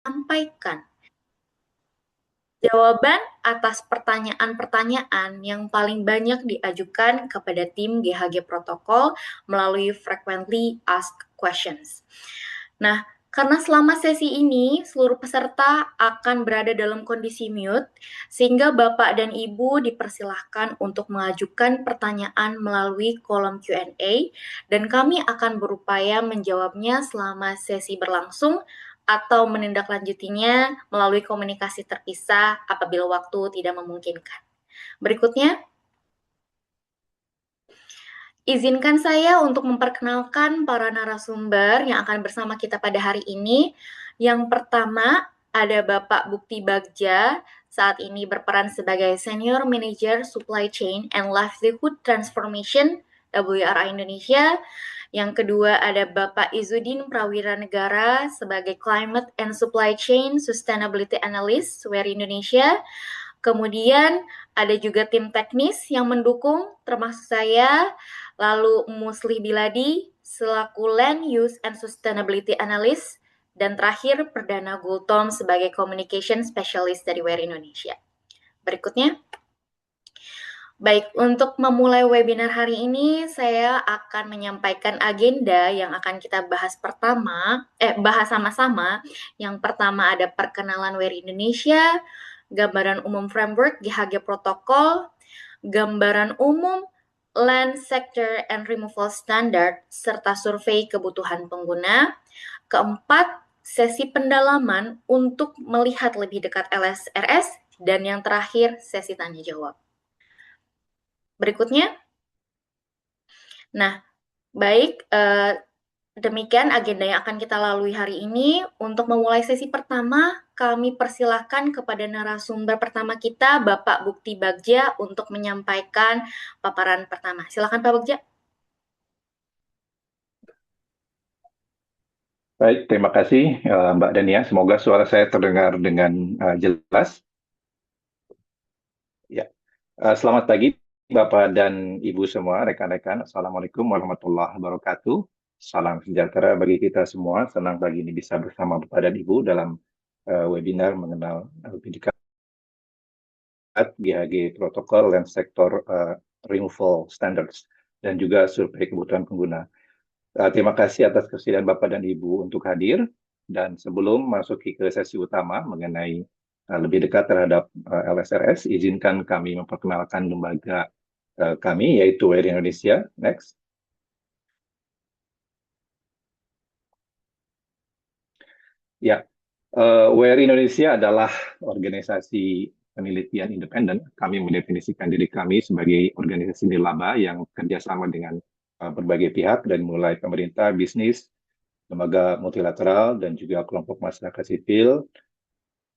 sampaikan jawaban atas pertanyaan-pertanyaan yang paling banyak diajukan kepada tim GHG Protokol melalui Frequently Asked Questions. Nah, karena selama sesi ini seluruh peserta akan berada dalam kondisi mute, sehingga Bapak dan Ibu dipersilahkan untuk mengajukan pertanyaan melalui kolom Q&A, dan kami akan berupaya menjawabnya selama sesi berlangsung atau menindaklanjutinya melalui komunikasi terpisah apabila waktu tidak memungkinkan. Berikutnya, izinkan saya untuk memperkenalkan para narasumber yang akan bersama kita pada hari ini. Yang pertama, ada Bapak Bukti Bagja, saat ini berperan sebagai Senior Manager Supply Chain and Livelihood Transformation WRA Indonesia. Yang kedua ada Bapak Izudin Prawira Negara sebagai Climate and Supply Chain Sustainability Analyst WRA Indonesia. Kemudian ada juga tim teknis yang mendukung, termasuk saya, lalu Musli Biladi selaku Land Use and Sustainability Analyst, dan terakhir Perdana Gultom sebagai Communication Specialist dari WRA Indonesia. Berikutnya. Baik, untuk memulai webinar hari ini, saya akan menyampaikan agenda yang akan kita bahas bahas sama-sama. Yang pertama ada perkenalan WRI Indonesia, gambaran umum framework GHG Protokol, gambaran umum Land Sector and Removal Standard, serta survei kebutuhan pengguna. Keempat, sesi pendalaman untuk melihat lebih dekat LSRS, dan yang terakhir, sesi tanya jawab. Berikutnya. Nah, baik, demikian agenda yang akan kita lalui hari ini. Untuk memulai sesi pertama, kami persilahkan kepada narasumber pertama kita, Bapak Bukti Bagja, untuk menyampaikan paparan pertama. Silakan Pak Bagja. Baik, terima kasih Mbak Dania. Semoga suara saya terdengar dengan jelas. Ya, selamat pagi Bapak dan Ibu semua, rekan-rekan. Assalamualaikum warahmatullahi wabarakatuh. Salam sejahtera bagi kita semua. Senang pagi ini bisa bersama Bapak dan Ibu dalam webinar mengenal lebih dekat GHG Protokol dan Sektor Removal Standards dan juga survei kebutuhan pengguna. Terima kasih atas kesediaan Bapak dan Ibu untuk hadir. Dan sebelum masuki ke sesi utama mengenai lebih dekat terhadap LSRS, izinkan kami memperkenalkan lembaga kami, yaitu WRI Indonesia. Next. Ya, WRI Indonesia adalah organisasi penelitian independen. Kami mendefinisikan diri kami sebagai organisasi nirlaba yang kerjasama dengan berbagai pihak, dari mulai pemerintah, bisnis, lembaga multilateral, dan juga kelompok masyarakat sipil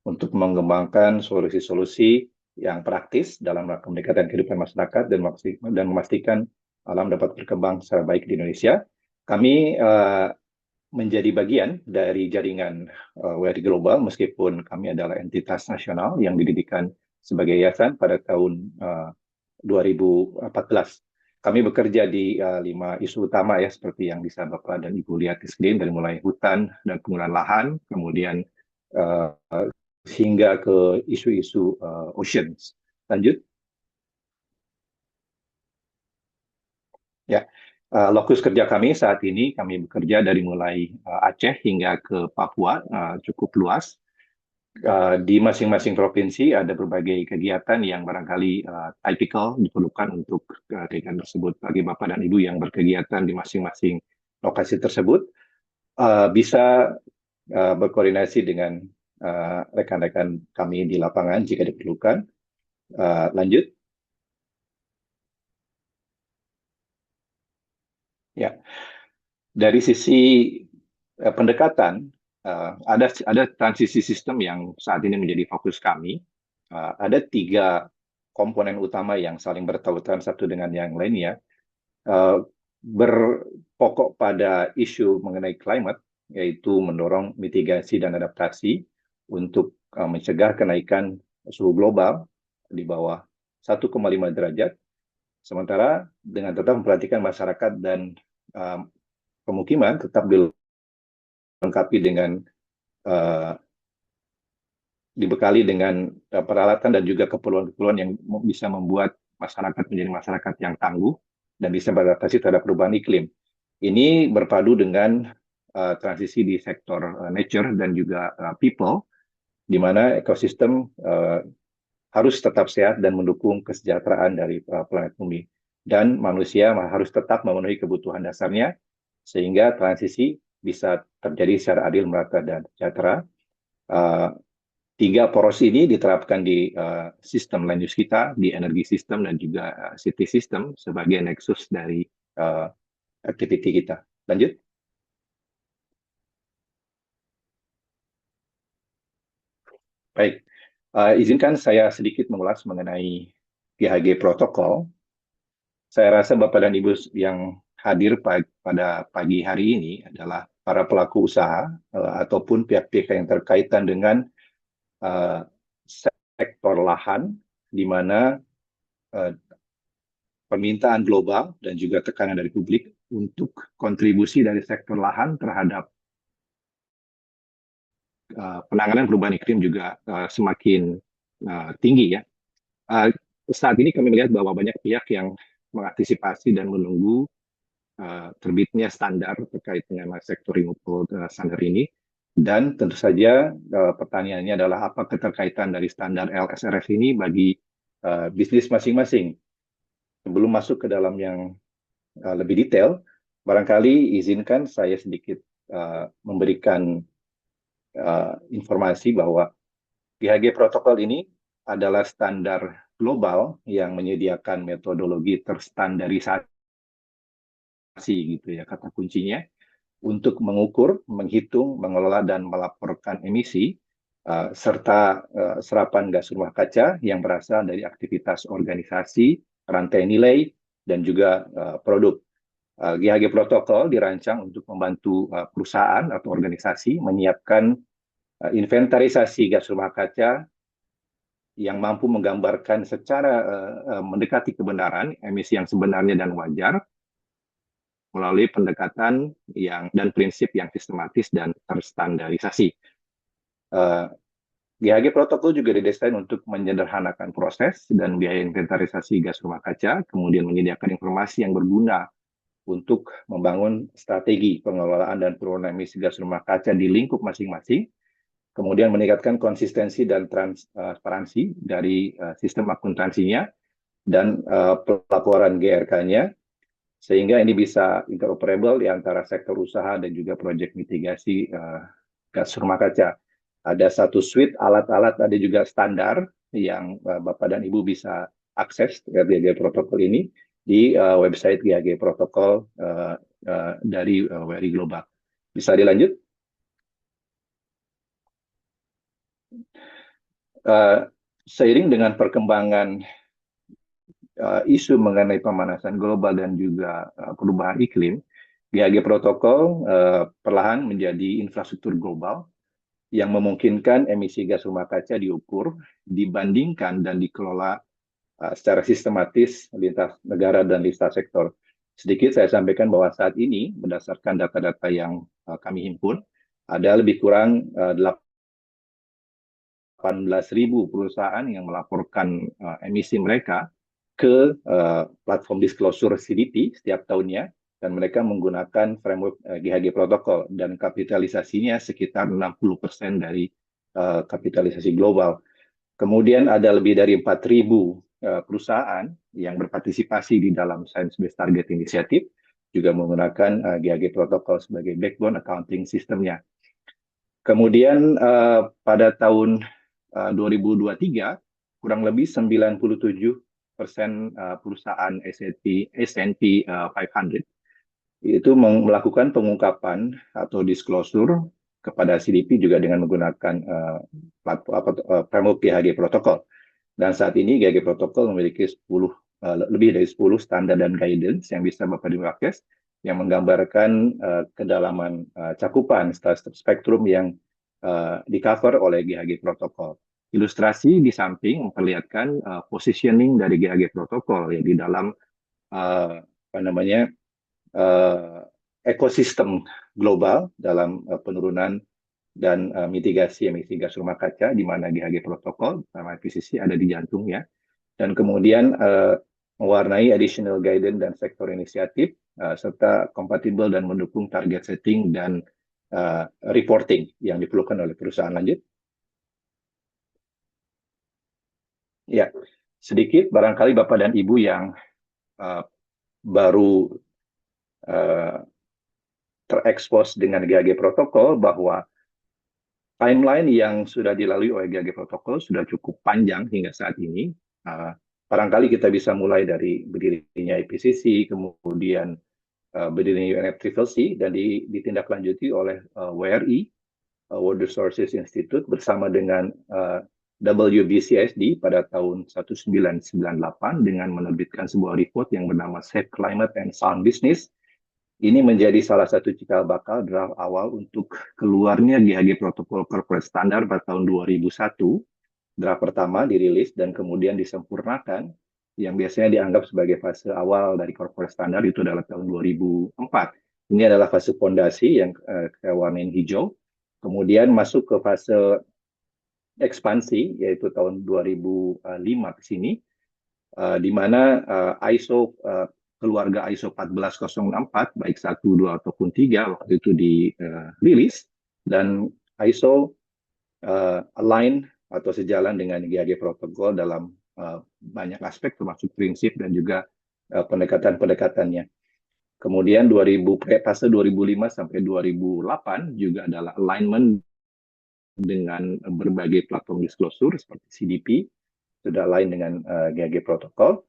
untuk mengembangkan solusi-solusi yang praktis dalam rangka meningkatkan kehidupan masyarakat dan memastikan alam dapat berkembang secara baik di Indonesia. Kami menjadi bagian dari jaringan WRI Global, meskipun kami adalah entitas nasional yang didirikan sebagai yayasan pada tahun 2014. Kami bekerja di 5 isu utama ya, seperti yang bisa Bapak dan Ibu lihat di screen, dari mulai hutan dan penggunaan lahan, kemudian hingga ke isu-isu oceans. Lanjut. Ya, lokus kerja kami saat ini, kami bekerja dari mulai Aceh hingga ke Papua, cukup luas. Di masing-masing provinsi ada berbagai kegiatan yang barangkali typical diperlukan untuk kegiatan tersebut. Bagi Bapak dan Ibu yang berkegiatan di masing-masing lokasi tersebut, bisa berkoordinasi dengan rekan-rekan kami di lapangan jika diperlukan. Lanjut. Ya, dari sisi pendekatan, ada transisi sistem yang saat ini menjadi fokus kami. Ada 3 komponen utama yang saling bertautan satu dengan yang lainnya. Berpokok pada isu mengenai climate, yaitu mendorong mitigasi dan adaptasi untuk mencegah kenaikan suhu global di bawah 1,5 derajat, sementara dengan tetap memperhatikan masyarakat dan pemukiman tetap dilengkapi dengan dibekali dengan peralatan dan juga keperluan-keperluan yang bisa membuat masyarakat menjadi masyarakat yang tangguh dan bisa beradaptasi terhadap perubahan iklim. Ini berpadu dengan transisi di sektor nature dan juga people, di mana ekosistem harus tetap sehat dan mendukung kesejahteraan dari planet bumi. Dan manusia harus tetap memenuhi kebutuhan dasarnya, sehingga transisi bisa terjadi secara adil, merata, dan sejahtera. Uh, Tiga poros ini diterapkan di sistem land use kita, di energi sistem, dan juga city system sebagai nexus dari uh, activity kita. Lanjut. Baik, izinkan saya sedikit mengulas mengenai GHG protokol. Saya rasa Bapak dan Ibu yang hadir pada pagi hari ini adalah para pelaku usaha ataupun pihak-pihak yang terkaitan dengan uh, sektor lahan, di mana uh, permintaan global dan juga tekanan dari publik untuk kontribusi dari sektor lahan terhadap penanganan perubahan iklim juga semakin tinggi ya. Saat ini kami melihat bahwa banyak pihak yang mengantisipasi dan menunggu terbitnya standar terkait dengan sektor renewable standar ini. Dan tentu saja pertanyaannya adalah apa keterkaitan dari standar LSRF ini bagi bisnis masing-masing. Sebelum masuk ke dalam yang lebih detail, barangkali izinkan saya sedikit memberikan informasi bahwa GHG protokol ini adalah standar global yang menyediakan metodologi terstandarisasi gitu ya kata kuncinya untuk mengukur, menghitung, mengelola dan melaporkan emisi serta serapan gas rumah kaca yang berasal dari aktivitas organisasi, rantai nilai dan juga produk. GHG protokol dirancang untuk membantu perusahaan atau organisasi menyiapkan inventarisasi gas rumah kaca yang mampu menggambarkan secara mendekati kebenaran emisi yang sebenarnya dan wajar melalui pendekatan dan prinsip yang sistematis dan terstandarisasi. GHG protokol juga didesain untuk menyederhanakan proses dan biaya inventarisasi gas rumah kaca, kemudian menyediakan informasi yang berguna untuk membangun strategi pengelolaan dan penurunan emisi gas rumah kaca di lingkup masing-masing, kemudian meningkatkan konsistensi dan transparansi dari sistem akuntansinya dan pelaporan GRK-nya, sehingga ini bisa interoperable di antara sektor usaha dan juga proyek mitigasi gas rumah kaca. Ada satu suite alat-alat, ada juga standar yang Bapak dan Ibu bisa akses GHG protokol ini di website GHG protokol dari WRI Global. Bisa dilanjut? Seiring dengan perkembangan isu mengenai pemanasan global dan juga perubahan iklim, GHG protokol perlahan menjadi infrastruktur global yang memungkinkan emisi gas rumah kaca diukur, dibandingkan dan dikelola secara sistematis lintas negara dan lintas sektor. Sedikit saya sampaikan bahwa saat ini berdasarkan data-data yang kami himpun, ada lebih kurang 18.000 perusahaan yang melaporkan emisi mereka ke platform disclosure CDP setiap tahunnya, dan mereka menggunakan framework GHG protokol, dan kapitalisasinya sekitar 60% dari kapitalisasi global. Kemudian ada lebih dari 4.000 perusahaan yang berpartisipasi di dalam Science Based Target Initiative, juga menggunakan GHG protokol sebagai backbone accounting sistemnya. Kemudian pada tahun 2023, kurang lebih 97% perusahaan S&P 500 itu melakukan pengungkapan atau disclosure kepada CDP juga dengan menggunakan framework GHG protokol. Dan saat ini GHG protokol memiliki lebih dari 10 standar dan guidance yang bisa Bapak Ibu akses, yang menggambarkan kedalaman cakupan spektrum yang di cover oleh GHG protokol. Ilustrasi di samping memperlihatkan positioning dari GHG protokol ya di dalam ekosistem global dalam penurunan dan mitigasi emisi gas rumah kaca, di mana GHG protokol sama FPCC ada di jantungnya. Dan kemudian mewarnai additional guidance dan sektor inisiatif, serta kompatibel dan mendukung target setting dan reporting yang diperlukan oleh perusahaan. Lanjut. Ya, sedikit barangkali Bapak dan Ibu yang baru terekspos dengan GHG protokol, bahwa timeline yang sudah dilalui oleh GHG protokol sudah cukup panjang hingga saat ini. Barangkali kita bisa mulai dari berdirinya IPCC, kemudian berdirinya UNFCCC, dan ditindaklanjuti oleh WRI, World Resources Institute, bersama dengan WBCSD pada tahun 1998 dengan menerbitkan sebuah report yang bernama Safe Climate and Sound Business. Ini menjadi salah satu cikal bakal draft awal untuk keluarnya GHG Protokol Corporate Standard pada tahun 2001. Draft pertama dirilis dan kemudian disempurnakan, yang biasanya dianggap sebagai fase awal dari Corporate Standard itu adalah tahun 2004. Ini adalah fase fondasi yang warna hijau. Kemudian masuk ke fase ekspansi, yaitu tahun 2005 ke sini, di mana ISO keluarga ISO 14064 baik 1, 2 ataupun 3 waktu itu dirilis, dan ISO align atau sejalan dengan GHG protokol dalam banyak aspek termasuk prinsip dan juga pendekatan-pendekatannya. Kemudian fase 2005 sampai 2008 juga adalah alignment dengan berbagai platform disclosure seperti CDP, sudah align dengan GHG protokol.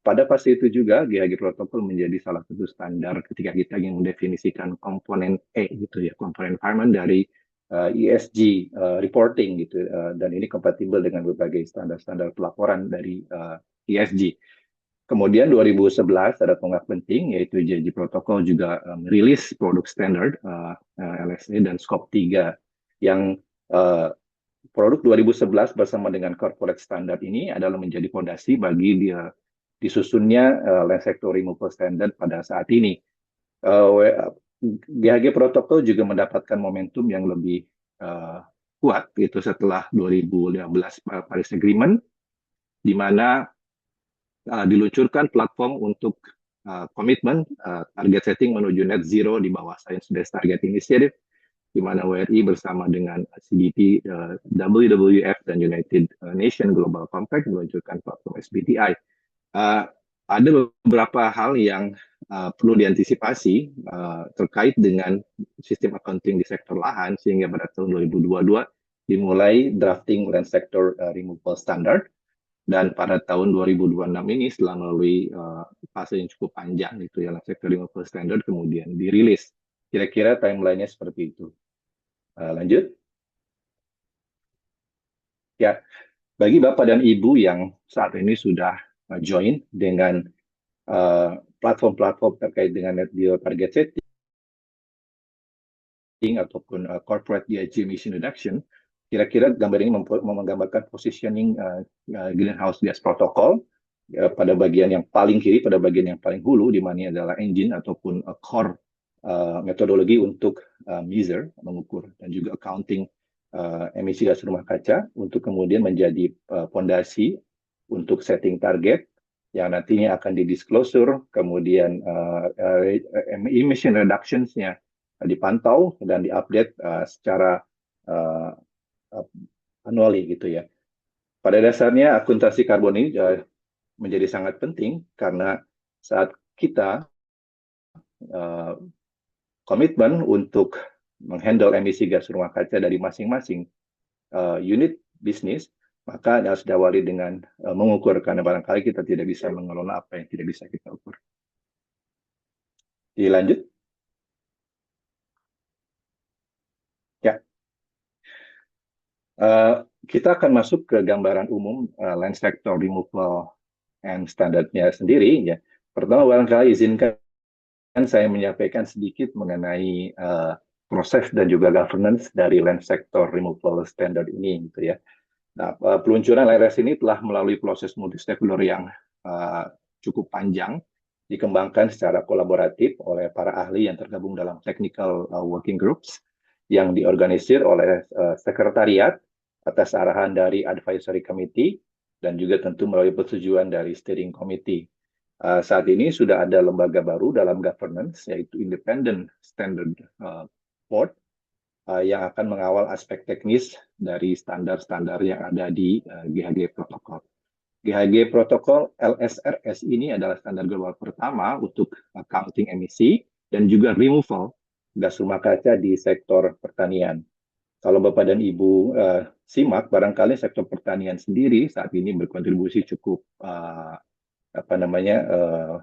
Pada fase itu juga GHG protokol menjadi salah satu standar ketika kita ingin mendefinisikan komponen E gitu ya, komponen environment dari ESG reporting gitu, dan ini kompatibel dengan berbagai standar-standar pelaporan dari ESG. Kemudian 2011 ada tonggak penting, yaitu GHG protokol juga merilis produk standard LSA dan Scope 3 yang produk 2011 bersama dengan corporate standard ini adalah menjadi fondasi bagi disusunnya land sector removal standard pada saat ini. GHG protokol juga mendapatkan momentum yang lebih kuat itu setelah 2015 Paris Agreement, di mana diluncurkan platform untuk komitmen target setting menuju net zero di bawah Science Based Target Initiative, di mana WRI bersama dengan CDP, WWF, dan United Nations Global Compact meluncurkan platform SBTI. Ada beberapa hal yang perlu diantisipasi terkait dengan sistem accounting di sektor lahan, sehingga pada tahun 2022 dimulai drafting land sector removal standard, dan pada tahun 2026 ini setelah melalui fase yang cukup panjang itu ya, land sector removal standard kemudian dirilis. Kira-kira timeline-nya seperti itu. Lanjut. Ya, bagi Bapak dan Ibu yang saat ini sudah join dengan platform-platform terkait dengan net zero target setting ataupun corporate GHG emission reduction, kira-kira gambar ini menggambarkan positioning greenhouse gas protocol pada bagian yang paling kiri, pada bagian yang paling hulu, di mana adalah engine ataupun core metodologi untuk measure, mengukur, dan juga accounting emisi gas rumah kaca, untuk kemudian menjadi fondasi untuk setting target yang nantinya akan didisclosure, kemudian emission reductions-nya dipantau dan diupdate secara annually gitu ya. Pada dasarnya akuntansi karbon ini menjadi sangat penting karena saat kita komitmen untuk menghandle emisi gas rumah kaca dari masing-masing unit bisnis, maka harus diawali dengan mengukur, karena barangkali kita tidak bisa mengelola apa yang tidak bisa kita ukur. Dilanjut. Ya. Kita akan masuk ke gambaran umum land sector removal and standarnya sendiri. Ya. Pertama, barangkali izinkan saya menyampaikan sedikit mengenai proses dan juga governance dari land sector removal standard ini, gitu ya. Nah, peluncuran LRS ini telah melalui proses multi-stakeholder yang cukup panjang, dikembangkan secara kolaboratif oleh para ahli yang tergabung dalam technical working groups, yang diorganisir oleh sekretariat atas arahan dari advisory committee dan juga tentu melalui persetujuan dari steering committee. Saat ini sudah ada lembaga baru dalam governance, yaitu Independent Standard Board, yang akan mengawal aspek teknis dari standar-standar yang ada di GHG Protocol. GHG Protocol LSRS ini adalah standar global pertama untuk accounting emisi dan juga removal gas rumah kaca di sektor pertanian. Kalau Bapak dan Ibu simak, barangkali sektor pertanian sendiri saat ini berkontribusi cukup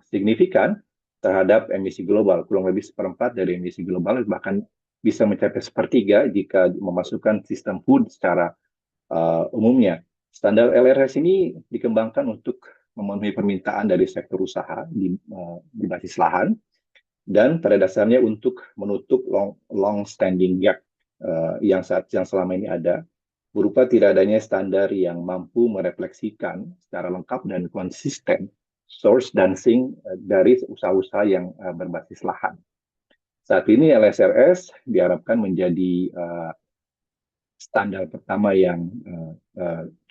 signifikan terhadap emisi global. Kurang lebih seperempat dari emisi global, bahkan bisa mencapai sepertiga jika memasukkan sistem food secara umumnya. Standar LRS ini dikembangkan untuk memenuhi permintaan dari sektor usaha di basis lahan dan pada dasarnya untuk menutup long standing gap yang selama ini ada, berupa tidak adanya standar yang mampu merefleksikan secara lengkap dan konsisten source dan sink dari usaha-usaha yang berbasis lahan. Saat ini LSRS diharapkan menjadi standar pertama yang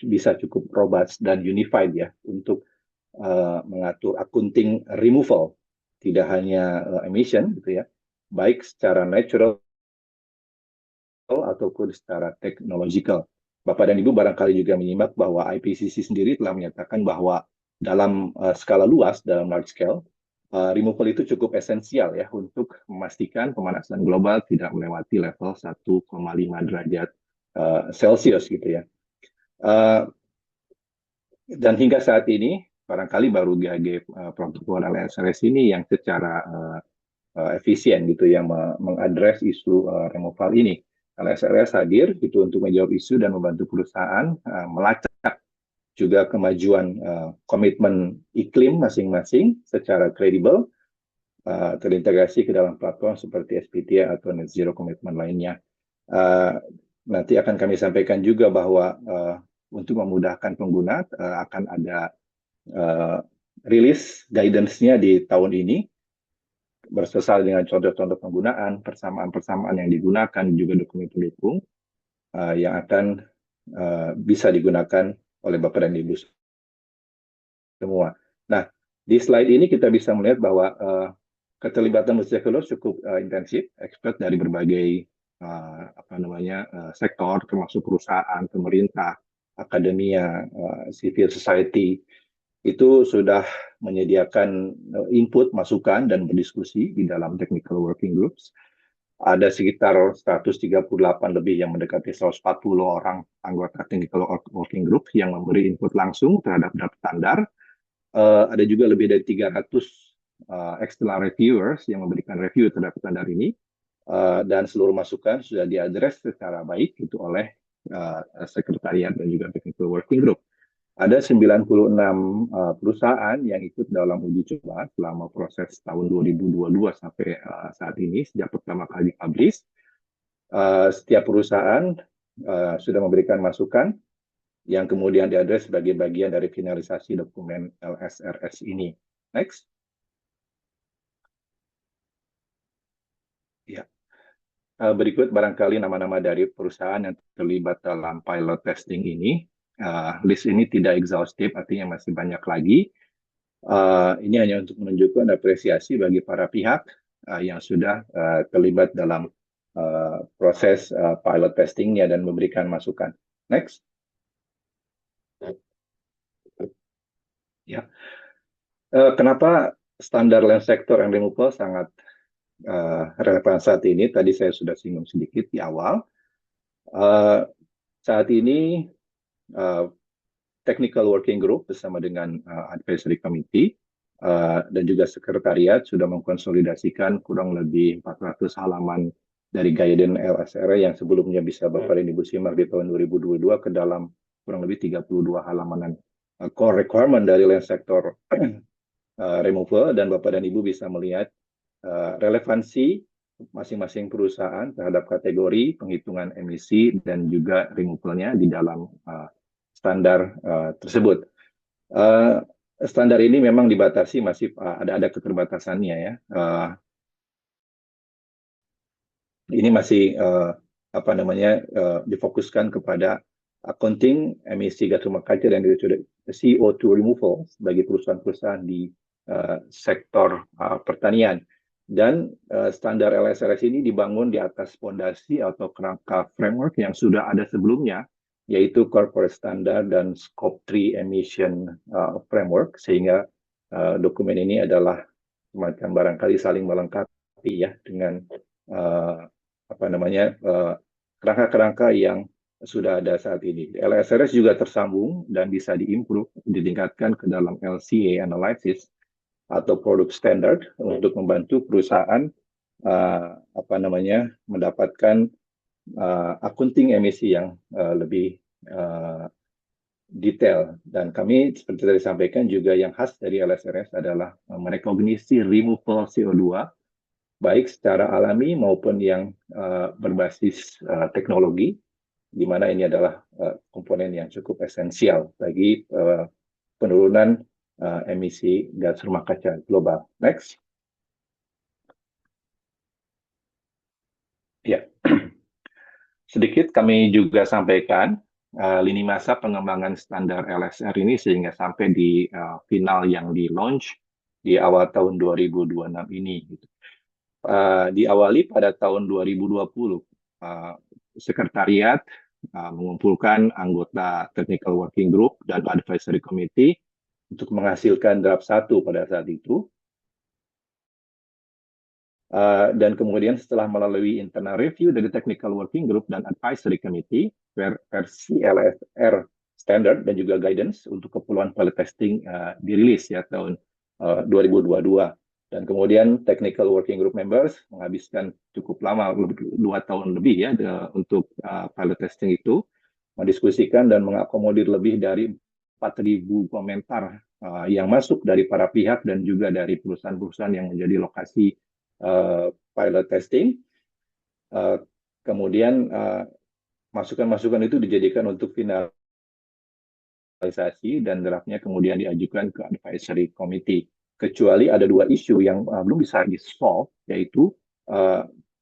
bisa cukup robust dan unified ya untuk mengatur accounting removal, tidak hanya emission gitu ya, baik secara natural ataupun secara technological. Bapak dan Ibu barangkali juga menyimak bahwa IPCC sendiri telah menyatakan bahwa dalam skala luas, dalam large scale, removal itu cukup esensial ya untuk memastikan pemanasan global tidak melewati level 1,5 derajat Celcius gitu ya. Dan hingga saat ini barangkali baru GHG protokol LSRS ini yang secara efisien gitu yang mengadres isu removal ini. LSRS hadir gitu untuk menjawab isu dan membantu perusahaan melacak juga kemajuan komitmen iklim masing-masing secara kredibel, terintegrasi ke dalam platform seperti SBTi atau Net Zero Commitment lainnya. Nanti akan kami sampaikan juga bahwa untuk memudahkan pengguna akan ada rilis guidance-nya di tahun ini bersesal dengan contoh-contoh penggunaan, persamaan-persamaan yang digunakan, juga dokumen pendukung yang akan bisa digunakan oleh Bapak dan Ibu semua. Nah, di slide ini kita bisa melihat bahwa keterlibatan stakeholder cukup intensif, expert dari berbagai sektor, termasuk perusahaan, pemerintah, akademia, civil society, itu sudah menyediakan input, masukan, dan berdiskusi di dalam technical working groups. Ada sekitar 138 lebih yang mendekati 140 orang anggota technical working group yang memberi input langsung terhadap draft standar. Ada juga lebih dari 300 external reviewers yang memberikan review terhadap standar ini. Dan seluruh masukan sudah diadres secara baik itu oleh sekretariat dan juga technical working group. Ada 96 perusahaan yang ikut dalam uji coba selama proses tahun 2022 sampai saat ini, sejak pertama kali dipublish. Setiap perusahaan sudah memberikan masukan yang kemudian diadres sebagai bagian dari finalisasi dokumen LSRS ini. Next. Ya. Berikut barangkali nama-nama dari perusahaan yang terlibat dalam pilot testing ini. List ini tidak exhaustive, artinya masih banyak lagi. Ini hanya untuk menunjukkan apresiasi bagi para pihak yang sudah terlibat dalam proses pilot testingnya dan memberikan masukan. Next. Ya. Kenapa standar land sector and removal sangat relevan saat ini? Tadi saya sudah singgung sedikit di awal. Saat ini Technical Working Group bersama dengan Advisory Committee dan juga Sekretariat sudah mengkonsolidasikan kurang lebih 400 halaman dari guidance LSR yang sebelumnya bisa Bapak dan Ibu simak di tahun 2022 ke dalam kurang lebih 32 halaman core requirement dari land sector removal, dan Bapak dan Ibu bisa melihat relevansi masing-masing perusahaan terhadap kategori penghitungan emisi dan juga removalnya di dalam standar tersebut. Standar ini memang dibatasi, masih ada keterbatasannya ya. Ini masih difokuskan kepada accounting emisi gas rumah kaca dan CO2 removal bagi perusahaan-perusahaan di sektor pertanian. Dan standar LSRS ini dibangun di atas fondasi atau kerangka framework yang sudah ada sebelumnya, yaitu Corporate Standard dan Scope 3 Emission Framework, sehingga dokumen ini adalah semacam barangkali saling melengkapi ya dengan kerangka-kerangka yang sudah ada saat ini. LSRS juga tersambung dan bisa diimprove, ditingkatkan ke dalam LCA analysis atau product standard untuk membantu perusahaan mendapatkan accounting emisi yang lebih detail. Dan kami seperti tadi sampaikan juga yang khas dari LSRS adalah merekognisi removal CO2 baik secara alami maupun yang berbasis teknologi, di mana ini adalah komponen yang cukup esensial bagi penurunan emisi gas rumah kaca global. Next. Ya, sedikit kami juga sampaikan lini masa pengembangan standar LSR ini sehingga sampai di final yang di launch di awal tahun 2026 ini. Diawali pada tahun 2020, sekretariat mengumpulkan anggota Technical Working Group dan Advisory Committee untuk menghasilkan draft 1 pada saat itu. Dan kemudian setelah melalui internal review dari Technical Working Group dan Advisory Committee, versi LSR Standard dan juga Guidance untuk keperluan pilot testing dirilis ya tahun 2022. Dan kemudian Technical Working Group members menghabiskan cukup lama, 2 tahun lebih ya untuk pilot testing itu, mendiskusikan dan mengakomodir lebih dari 4.000 komentar yang masuk dari para pihak dan juga dari perusahaan-perusahaan yang menjadi lokasi pilot testing. Kemudian masukan-masukan itu dijadikan untuk finalisasi dan draftnya kemudian diajukan ke Advisory Committee. Kecuali ada 2 isu yang belum bisa di-solve, yaitu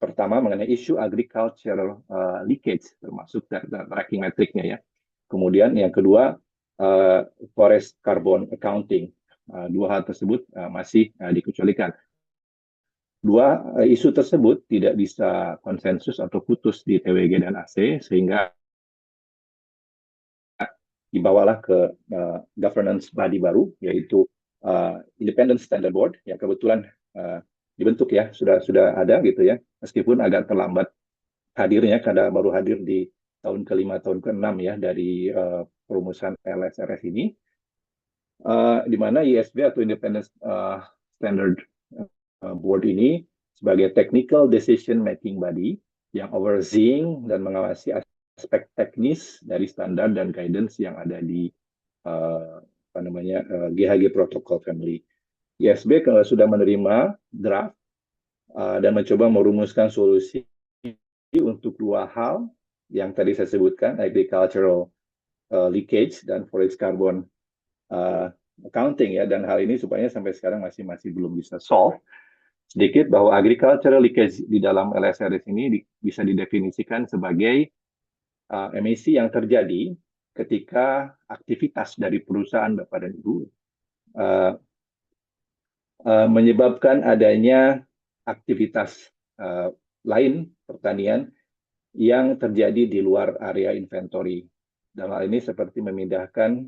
pertama mengenai isu agricultural leakage, termasuk tracking metriknya ya. Kemudian yang kedua, forest carbon accounting. 2 hal tersebut masih dikecualikan. 2 isu tersebut tidak bisa konsensus atau putus di TWG dan AC, sehingga dibawalah ke governance body baru, yaitu Independent Standard Board, yang kebetulan dibentuk ya, sudah ada gitu ya, meskipun agak terlambat hadirnya karena baru hadir di tahun ke-5, tahun ke-6 ya dari perumusan LSRS ini, di mana ISB atau Independent Standard Board ini sebagai technical decision making body yang overseeing dan mengawasi aspek teknis dari standar dan guidance yang ada di GHG Protocol Family. ISB sudah menerima draft dan mencoba merumuskan solusi untuk 2 hal yang tadi saya sebutkan, agricultural leakage dan forest carbon accounting ya, dan hal ini supaya sampai sekarang masih belum bisa solve. Sedikit bahwa agricultural leakage di dalam LSRS ini bisa didefinisikan sebagai emisi yang terjadi ketika aktivitas dari perusahaan Bapak dan Ibu menyebabkan adanya aktivitas lain pertanian yang terjadi di luar area inventory. Dalam hal ini seperti memindahkan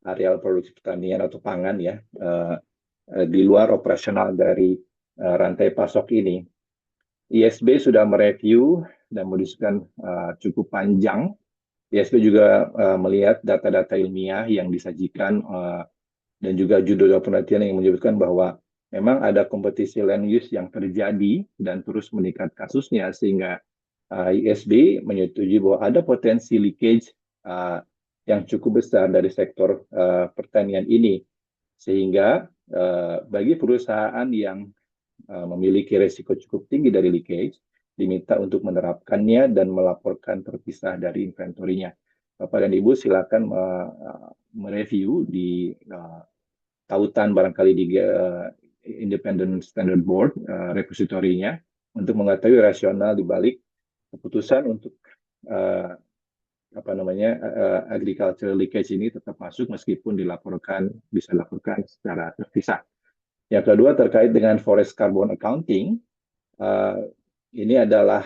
areal produksi pertanian atau pangan ya di luar operasional dari rantai pasok ini. ISB sudah mereview dan mendiskusikan cukup panjang. ISB juga melihat data-data ilmiah yang disajikan dan juga judul penelitian yang menyebutkan bahwa memang ada kompetisi land use yang terjadi dan terus meningkat kasusnya, sehingga ISB menyetujui bahwa ada potensi leakage yang cukup besar dari sektor pertanian ini, sehingga bagi perusahaan yang memiliki risiko cukup tinggi dari leakage diminta untuk menerapkannya dan melaporkan terpisah dari inventorinya. Bapak dan Ibu silakan mereview di tautan barangkali di Independent Standard Board repositorinya untuk mengetahui rasional di balik keputusan untuk uh, agricultural leakage ini tetap masuk meskipun bisa dilaporkan secara terpisah. Yang kedua terkait dengan forest carbon accounting, uh, ini adalah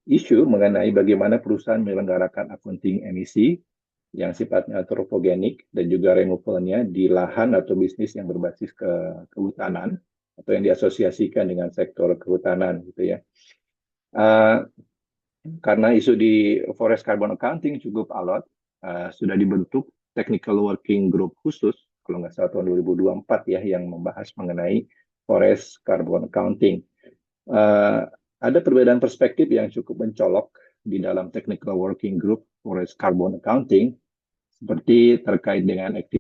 isu mengenai bagaimana perusahaan menyelenggarakan accounting emisi yang sifatnya antropogenik dan juga removalnya di lahan atau bisnis yang berbasis kehutanan atau yang diasosiasikan dengan sektor kehutanan gitu ya. Uh, karena isu di forest carbon accounting cukup alot, sudah dibentuk technical working group khusus, kalau nggak salah tahun 2024 ya, yang membahas mengenai forest carbon accounting. Ada perbedaan perspektif yang cukup mencolok di dalam technical working group forest carbon accounting, seperti terkait dengan activity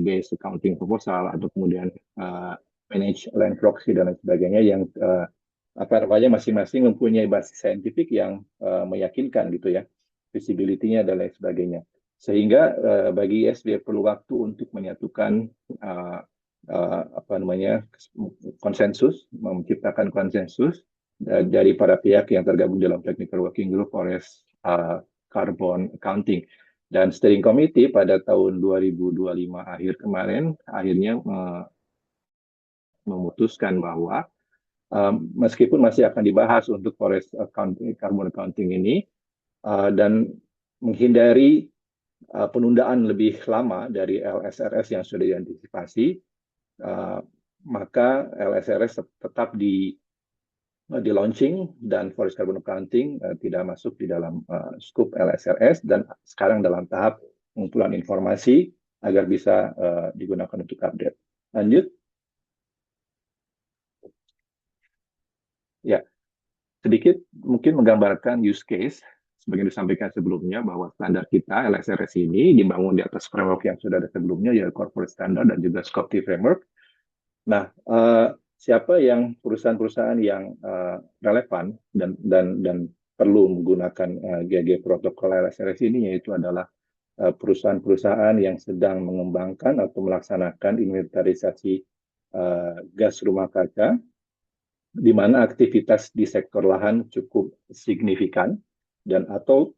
based accounting proposal atau kemudian manage land proxy dan lain sebagainya yang masing-masing mempunyai basis saintifik yang meyakinkan gitu ya, visibility-nya dan lain sebagainya. Sehingga bagi ISB perlu waktu untuk menyatukan konsensus, menciptakan konsensus dari para pihak yang tergabung dalam technical working group forest carbon accounting. Dan steering committee pada tahun 2025 akhir kemarin akhirnya memutuskan bahwa meskipun masih akan dibahas untuk forest carbon accounting ini dan menghindari penundaan lebih lama dari LSRS yang sudah diantisipasi, maka LSRS tetap di launching dan forest carbon accounting tidak masuk di dalam scope LSRS dan sekarang dalam tahap pengumpulan informasi agar bisa digunakan untuk update. Lanjut. Ya, sedikit mungkin menggambarkan use case sebagai disampaikan sebelumnya bahwa standar kita LSRS ini dibangun di atas framework yang sudah ada sebelumnya, yaitu corporate standard dan juga Scope 3 framework. Nah, siapa yang perusahaan-perusahaan yang relevan dan perlu menggunakan GG protokol LSRS ini, yaitu adalah perusahaan-perusahaan yang sedang mengembangkan atau melaksanakan inventarisasi gas rumah kaca, di mana aktivitas di sektor lahan cukup signifikan dan atau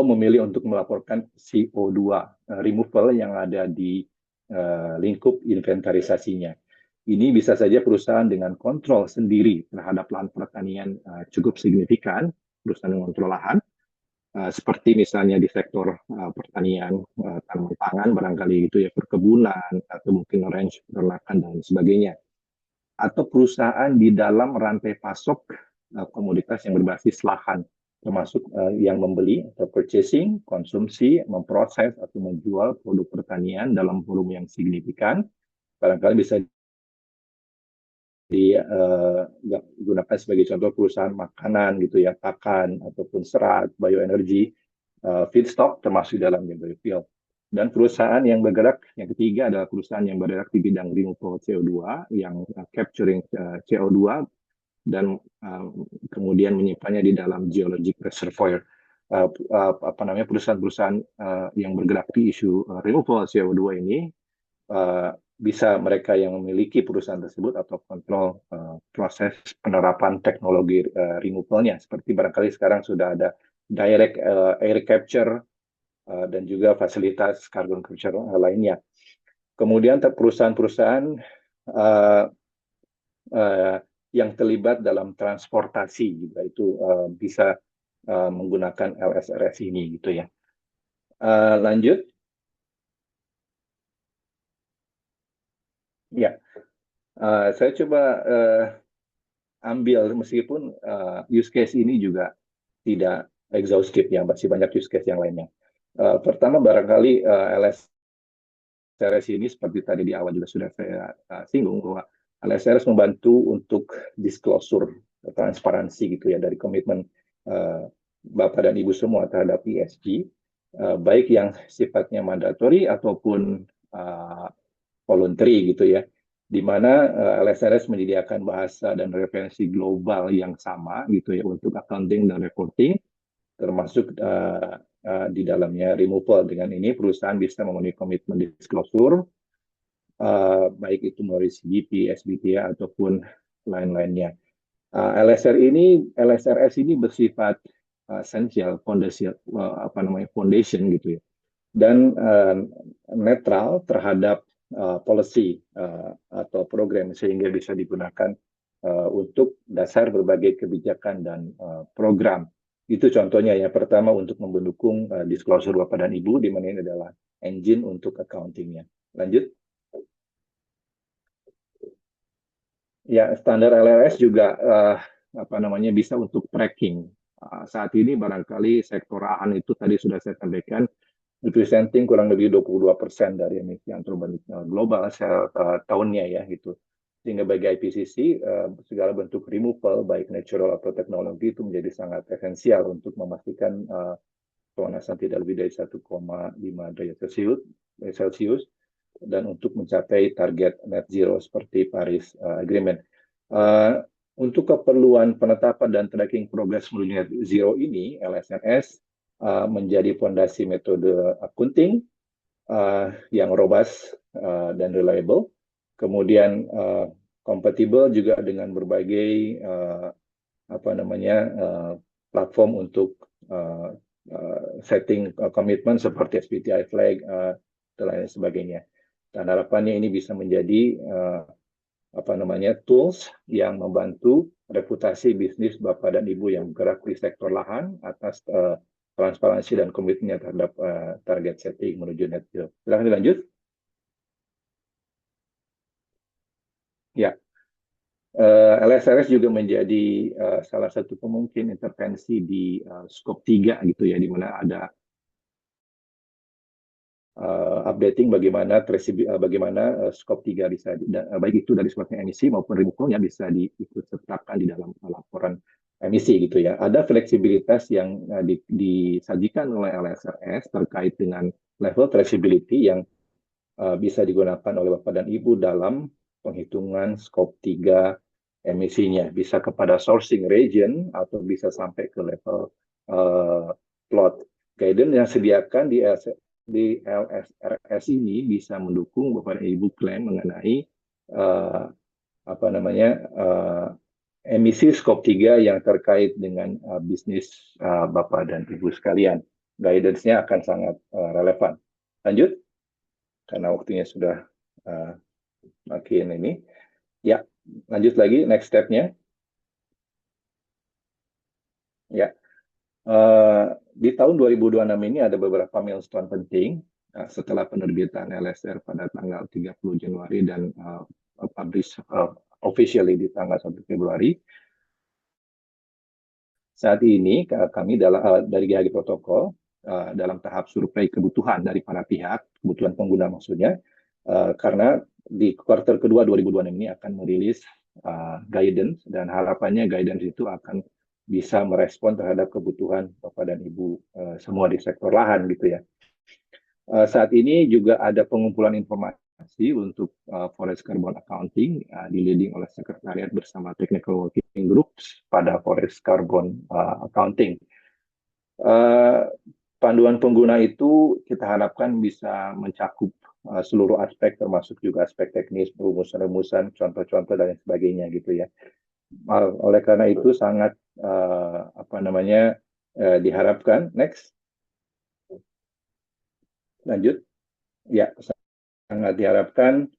memilih untuk melaporkan CO2 removal yang ada di lingkup inventarisasinya. Ini bisa saja perusahaan dengan kontrol sendiri terhadap lahan pertanian cukup signifikan, perusahaan yang kontrol lahan, seperti misalnya di sektor pertanian, tanaman pangan, barangkali itu ya, perkebunan, atau mungkin range peternakan dan sebagainya. Atau perusahaan di dalam rantai pasok komoditas yang berbasis lahan, termasuk yang membeli atau purchasing, konsumsi, memproses atau menjual produk pertanian dalam volume yang signifikan, barangkali bisa digunakan sebagai contoh perusahaan makanan gitu ya, pakan ataupun serat, bioenergi, feedstock termasuk dalam biofuel. Dan perusahaan yang bergerak, yang ketiga adalah perusahaan yang bergerak di bidang removal CO2, yang capturing CO2 dan kemudian menyimpannya di dalam geologic reservoir. Perusahaan-perusahaan yang bergerak di isu removal CO2 ini bisa mereka yang memiliki perusahaan tersebut atau kontrol proses penerapan teknologi removalnya. Seperti barangkali sekarang sudah ada direct air capture dan juga fasilitas carbon capture lainnya. Kemudian perusahaan-perusahaan yang terlibat dalam transportasi juga itu bisa menggunakan LSRS ini gitu ya. Lanjut. Ya, saya coba ambil meskipun use case ini juga tidak exhaustive ya, masih banyak use case yang lainnya. Pertama barangkali LSRS ini seperti tadi di awal juga sudah saya singgung bahwa LSRS membantu untuk disclosure, transparansi gitu ya, dari komitmen Bapak dan Ibu semua terhadap ESG, baik yang sifatnya mandatori ataupun voluntary gitu ya, di mana LSRS menyediakan bahasa dan referensi global yang sama gitu ya untuk accounting dan reporting, termasuk di dalamnya removal. Dengan ini perusahaan bisa memenuhi komitmen disclosure, baik itu melalui CGP, SBT ataupun lain-lainnya. LSRS ini bersifat esensial, foundation gitu ya, dan netral terhadap policy atau program sehingga bisa digunakan untuk dasar berbagai kebijakan dan program. Itu contohnya yang pertama untuk mendukung disclosure Bapak dan Ibu, di mana ini adalah engine untuk accountingnya. Lanjut. Ya, standar LLS juga bisa untuk tracking. Saat ini barangkali sektor AHAN itu tadi sudah saya sampaikan representing kurang lebih 22% dari emisi antarbon global tahunnya ya gitu. Sehingga bagi IPCC segala bentuk removal baik natural atau teknologi itu menjadi sangat esensial untuk memastikan pemanasan tidak lebih dari 1,5 derajat Celcius dan untuk mencapai target net zero seperti Paris Agreement. Untuk keperluan penetapan dan tracking progres menuju net zero ini, LSNS menjadi fondasi metode accounting yang robust dan reliable, kemudian kompatibel juga dengan berbagai platform untuk setting komitmen seperti SBTi flag dan lain sebagainya. Dan harapannya ini bisa menjadi tools yang membantu reputasi bisnis Bapak dan Ibu yang bergerak di sektor lahan atas transparansi dan komitmennya terhadap target setting menuju net zero. Silahkan dilanjut. Ya, LSRS juga menjadi salah satu pemungkin intervensi di skop 3 gitu ya, di mana ada updating bagaimana skop 3 bisa baik itu dari sebabnya emisi maupun removalnya bisa diikut sertakan di dalam laporan emisi gitu ya. Ada fleksibilitas yang disajikan oleh LSRS terkait dengan level traceability yang bisa digunakan oleh Bapak dan Ibu dalam penghitungan skop 3 emisinya. Bisa kepada sourcing region atau bisa sampai ke level plot. Guidance yang sediakan di LSRS ini bisa mendukung Bapak dan Ibu klaim mengenai emisi skop 3 yang terkait dengan bisnis Bapak dan Ibu sekalian. Guidance-nya akan sangat relevan. Lanjut, karena waktunya sudah makin ini. Ya, lanjut lagi, next step-nya. Ya, di tahun 2026 ini ada beberapa milestone penting setelah penerbitan LSR pada tanggal 30 Januari dan publish officially di tanggal 1 Februari. Saat ini kami dari GHG Protokol dalam tahap survei kebutuhan dari para pihak, kebutuhan pengguna maksudnya, karena di kuartal kedua 2026 ini akan merilis guidance dan harapannya guidance itu akan bisa merespon terhadap kebutuhan Bapak dan Ibu semua di sektor lahan gitu ya. Saat ini juga ada pengumpulan informasi untuk Forest Carbon Accounting di leading oleh Sekretariat bersama Technical Working Groups pada Forest Carbon Accounting. Panduan pengguna itu kita harapkan bisa mencakup seluruh aspek termasuk juga aspek teknis, rumusan-rumusan, contoh-contoh dan sebagainya gitu ya. Oleh karena itu sangat diharapkan next lanjut ya, sangat diharapkan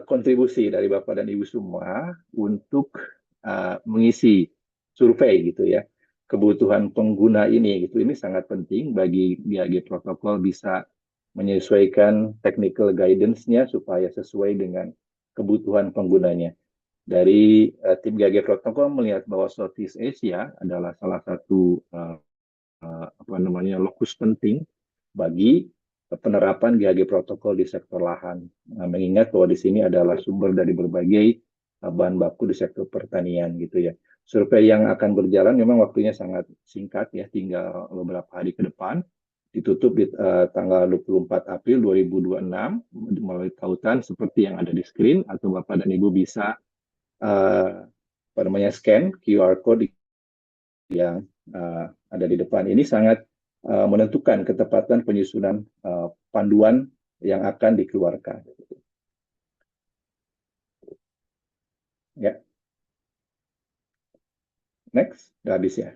kontribusi dari Bapak dan Ibu semua untuk mengisi survei gitu ya, kebutuhan pengguna ini gitu. Ini sangat penting bagi GHG Protokol bisa menyesuaikan technical guidance-nya supaya sesuai dengan kebutuhan penggunanya. Dari tim GHG Protokol melihat bahwa Southeast Asia adalah salah satu lokus penting bagi penerapan GHG Protokol di sektor lahan. Mengingat bahwa di sini adalah sumber dari berbagai bahan baku di sektor pertanian gitu ya. Survei yang akan berjalan memang waktunya sangat singkat ya, tinggal beberapa hari ke depan. Ditutup di tanggal 24 April 2026 melalui tautan seperti yang ada di screen, atau Bapak dan Ibu bisa scan QR code yang ada di depan. Ini sangat menentukan ketepatan penyusunan panduan yang akan dikeluarkan. Ya. Next, udah habis ya.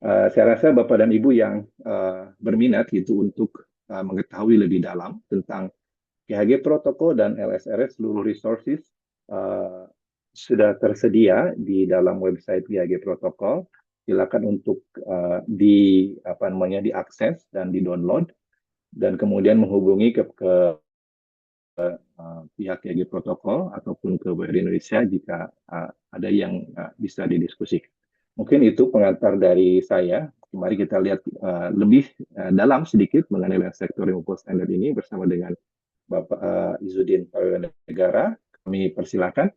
Saya rasa Bapak dan Ibu yang berminat gitu untuk mengetahui lebih dalam tentang PHG protokol dan LSRS seluruh resources uh, sudah tersedia di dalam website PHG protokol. Silakan untuk di apa namanya diakses dan di-download dan kemudian menghubungi ke pihak PHG protokol ataupun ke WRI Indonesia jika ada yang bisa didiskusikan. Mungkin itu pengantar dari saya. Mari kita lihat lebih dalam sedikit mengenai sektor renewable standard ini bersama dengan Bapak Izudin Negara. Kami persilakan.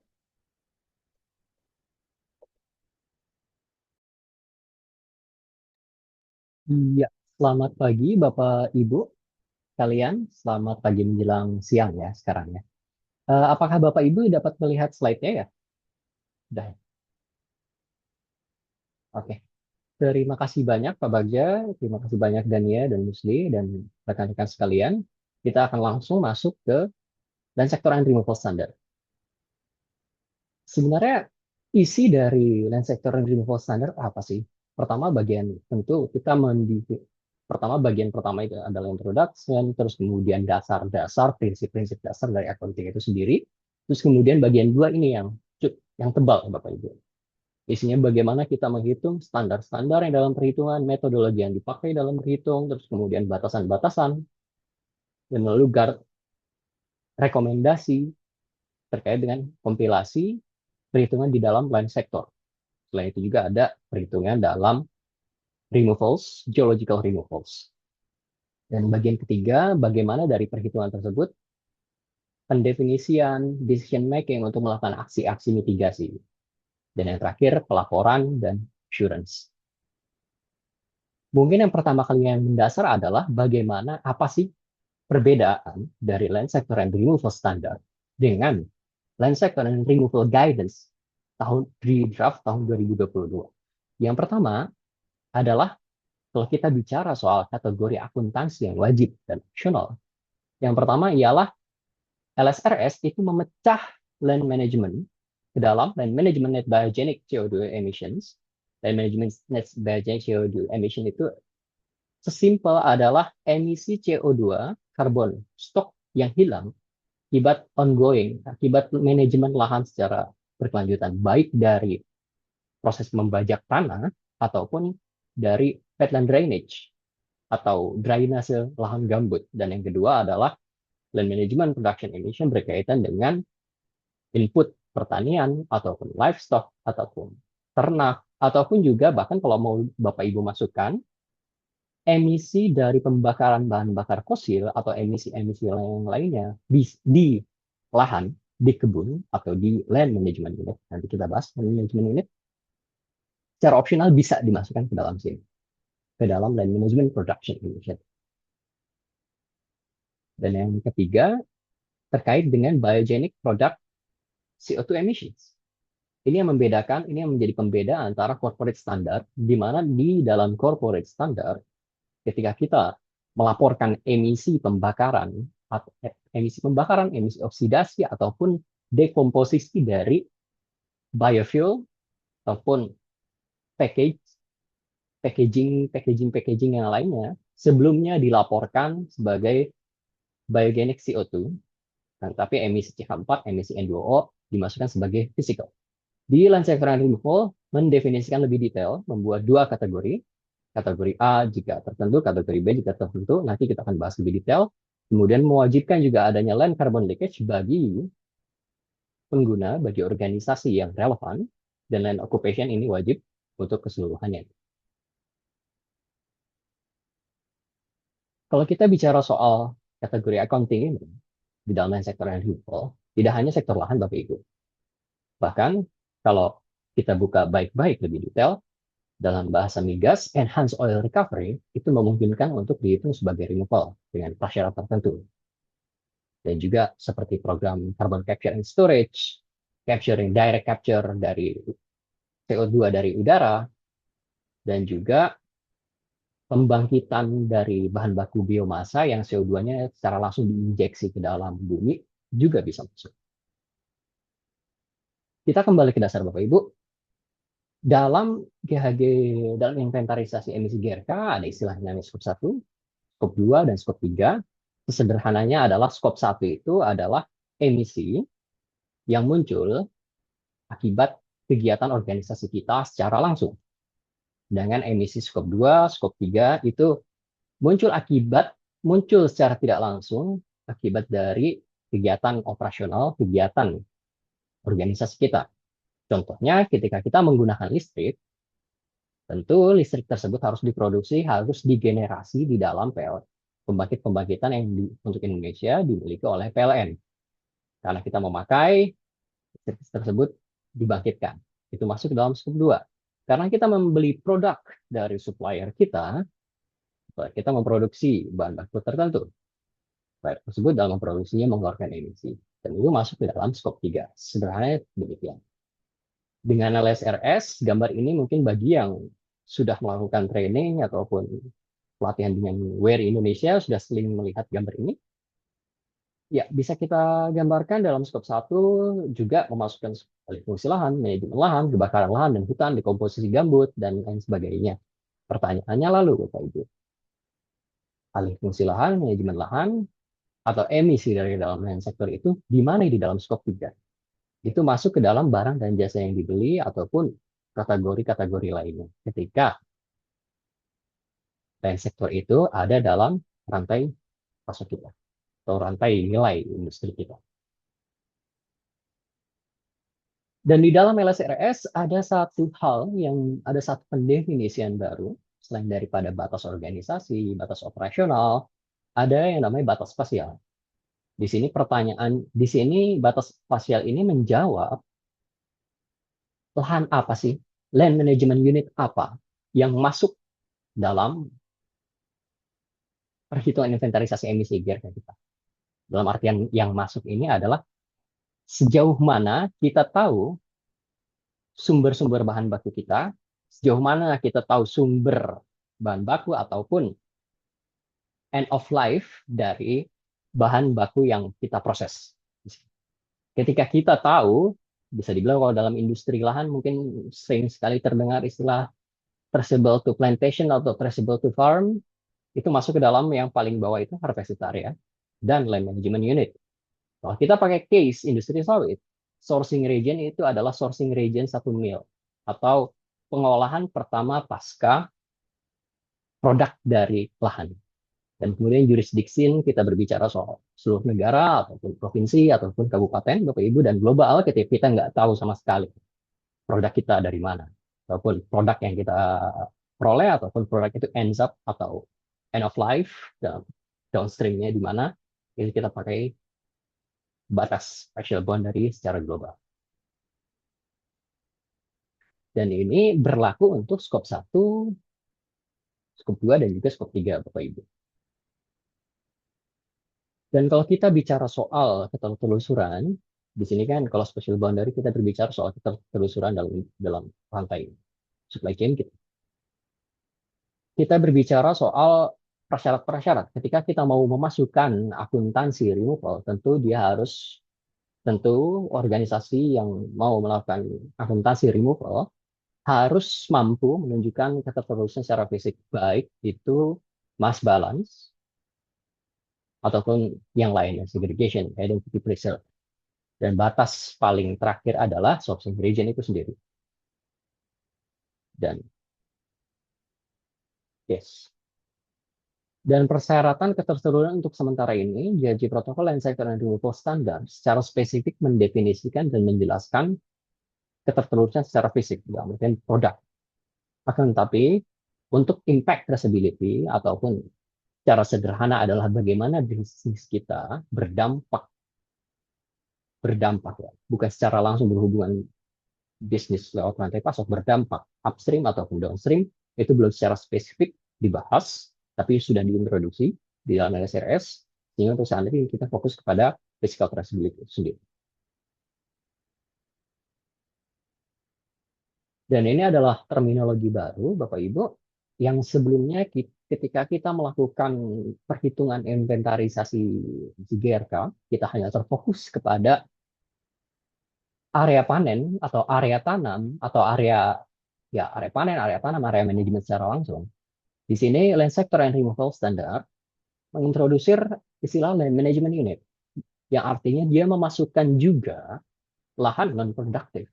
Iya, selamat pagi Bapak Ibu kalian. Selamat pagi menjelang siang ya sekarang ya. Apakah Bapak Ibu dapat melihat slide-nya ya? Sudah. Oke. Terima kasih banyak Pak Bagja, terima kasih banyak Dania dan Musli dan rekan-rekan sekalian. Kita akan langsung masuk ke dan sektor and renewable standard. Sebenarnya isi dari land sector and renewable standard apa sih? Pertama bagian tentu kita pertama bagian pertama itu adalah introduction, terus kemudian dasar-dasar prinsip-prinsip dasar dari accounting itu sendiri. Terus kemudian bagian dua ini yang tebal Bapak Ibu. Isinya bagaimana kita menghitung standar-standar yang dalam perhitungan, metodologi yang dipakai dalam berhitung, terus kemudian batasan-batasan, dan lalu rekomendasi terkait dengan kompilasi perhitungan di dalam land sector. Selain itu juga ada perhitungan dalam removals, geological removals. Dan bagian ketiga, bagaimana dari perhitungan tersebut pendefinisian, decision making untuk melakukan aksi-aksi mitigasi. Dan yang terakhir, pelaporan dan assurance. Mungkin yang pertama kali yang mendasar adalah bagaimana, apa sih perbedaan dari land sector and removal standard dengan land sector and removal guidance di draft tahun 2022. Yang pertama adalah kalau kita bicara soal kategori akuntansi yang wajib dan opsional, yang pertama ialah LSRS itu memecah land management ke dalam land management net biogenic CO2 emissions. Land management net biogenic CO2 emission itu sesimpel adalah emisi CO2 karbon stok yang hilang akibat manajemen lahan secara berkelanjutan, baik dari proses membajak tanah ataupun dari wetland drainage atau drainase lahan gambut. Dan yang kedua adalah land management production emission berkaitan dengan input pertanian ataupun livestock ataupun ternak ataupun juga bahkan kalau mau Bapak Ibu masukkan emisi dari pembakaran bahan bakar fosil atau emisi-emisi yang lainnya di lahan, di kebun atau di land management unit. Nanti kita bahas land management unit secara opsional bisa dimasukkan ke dalam sini, ke dalam land management production emission. Dan yang ketiga terkait dengan biogenic product CO2 emissions. Ini yang membedakan, ini yang menjadi pembeda antara corporate standard, di mana di dalam corporate standard ketika kita melaporkan emisi pembakaran, emisi oksidasi ataupun dekomposisi dari biofuel ataupun packaging yang lainnya sebelumnya dilaporkan sebagai biogenic CO2, tapi emisi CH4, emisi N2O dimasukkan sebagai physical. Di land sector and removal mendefinisikan lebih detail, membuat dua kategori. Kategori A jika tertentu, kategori B jika tertentu. Nanti kita akan bahas lebih detail. Kemudian mewajibkan juga adanya land carbon leakage bagi pengguna, bagi organisasi yang relevan, dan land occupation ini wajib untuk keseluruhannya. Kalau kita bicara soal kategori accounting ini, di dalam sektor yang renewable, tidak hanya sektor lahan, Bapak Ibu. Bahkan kalau kita buka baik-baik lebih detail, dalam bahasa migas, enhanced oil recovery itu memungkinkan untuk dihitung sebagai renewable dengan prasyarat tertentu. Dan juga seperti program carbon capture and storage, direct capture dari CO2 dari udara, dan juga pembangkitan dari bahan baku biomasa yang CO2-nya secara langsung diinjeksi ke dalam bumi juga bisa masuk. Kita kembali ke dasar Bapak Ibu. Dalam GHG, dalam inventarisasi emisi GRK ada istilahnya skop 1, skop 2, dan skop 3. Sesederhananya adalah skop 1 itu adalah emisi yang muncul akibat kegiatan organisasi kita secara langsung. Dengan emisi skop 2, skop 3 itu muncul secara tidak langsung akibat dari kegiatan operasional, kegiatan organisasi kita. Contohnya ketika kita menggunakan listrik, tentu listrik tersebut harus diproduksi, harus digenerasi di dalam pembangkit-pembangkitan yang untuk Indonesia dimiliki oleh PLN. Karena kita memakai listrik tersebut dibangkitkan. Itu masuk ke dalam skop 2. Karena kita membeli produk dari supplier kita memproduksi bahan baku tertentu. Supplier tersebut dalam memproduksinya mengeluarkan emisi. Dan itu masuk ke dalam skop 3. Sederhananya demikian. Dengan LSRS, gambar ini mungkin bagi yang sudah melakukan training ataupun pelatihan dengan WERI Indonesia sudah sering melihat gambar ini. Ya, bisa kita gambarkan dalam skop 1 juga memasukkan alih fungsi lahan, manajemen lahan, kebakaran lahan dan hutan, dekomposisi gambut, dan lain sebagainya. Pertanyaannya lalu, Bapak Ibu, alih fungsi lahan, manajemen lahan, atau emisi dari dalam sektor itu di mana di dalam skop 3? Itu masuk ke dalam barang dan jasa yang dibeli ataupun kategori-kategori lainnya. Ketika sektor itu ada dalam rantai pasok kita atau rantai nilai industri kita. Dan di dalam LSRS ada satu pendefinisian baru selain daripada batas organisasi, batas operasional, ada yang namanya batas spasial. Di sini batas spasial ini menjawab lahan apa sih, land management unit apa yang masuk dalam perhitungan inventarisasi emisi GRK kita. Dalam artian yang masuk ini adalah sejauh mana kita tahu sumber-sumber bahan baku kita, sejauh mana kita tahu sumber bahan baku ataupun end of life dari bahan baku yang kita proses. Ketika kita tahu, bisa dibilang kalau dalam industri lahan mungkin sering sekali terdengar istilah traceable to plantation atau traceable to farm, itu masuk ke dalam yang paling bawah itu harvested area dan land management unit. Kalau kita pakai case industri sawit, sourcing region itu adalah sourcing region satu mil atau pengolahan pertama pasca produk dari lahan. Dan kemudian jurisdiksi kita berbicara soal seluruh negara ataupun provinsi ataupun kabupaten, Bapak Ibu, dan global ketika kita nggak tahu sama sekali produk kita dari mana ataupun produk yang kita peroleh ataupun produk itu ends up atau end of life dan downstreamnya di mana, itu kita pakai batas spatial boundary secara global. Dan ini berlaku untuk skop 1, skop 2, dan juga skop 3, Bapak Ibu. Dan kalau kita bicara soal ketertelusuran, di sini kan kalau spatial boundary kita berbicara soal ketertelusuran dalam rantai supply chain kita. Kita berbicara soal prasyarat-prasyarat. Ketika kita mau memasukkan akuntansi removal, tentu organisasi yang mau melakukan akuntansi removal harus mampu menunjukkan ketertelusuran secara fisik, baik itu mass balance ataupun yang lainnya, segregation, identity preserve. Dan batas paling terakhir adalah sourcing region itu sendiri. Dan yes. Dan persyaratan ketertelusuran untuk sementara ini, GHG Protocol and Sector and Removal Standard secara spesifik mendefinisikan dan menjelaskan ketertelusuran secara fisik, mungkin produk. Akan tetapi, untuk impact traceability ataupun secara sederhana adalah bagaimana bisnis kita berdampak ya, bukan secara langsung berhubungan bisnis lewat rantai pasok, berdampak upstream ataupun downstream, itu belum secara spesifik dibahas, tapi sudah diintroduksi di dalam LSRS, sehingga untuk saat ini kita fokus kepada physical traceability sendiri. Dan ini adalah terminologi baru, Bapak Ibu, yang sebelumnya ketika kita melakukan perhitungan inventarisasi GRK, kita hanya terfokus kepada area panen atau area tanam atau area ya area panen, area tanam, area manajemen secara langsung. Di sini Land Sector and Removal Standard mengintrodusir istilah Land Management Unit, yang artinya dia memasukkan juga lahan non-produktif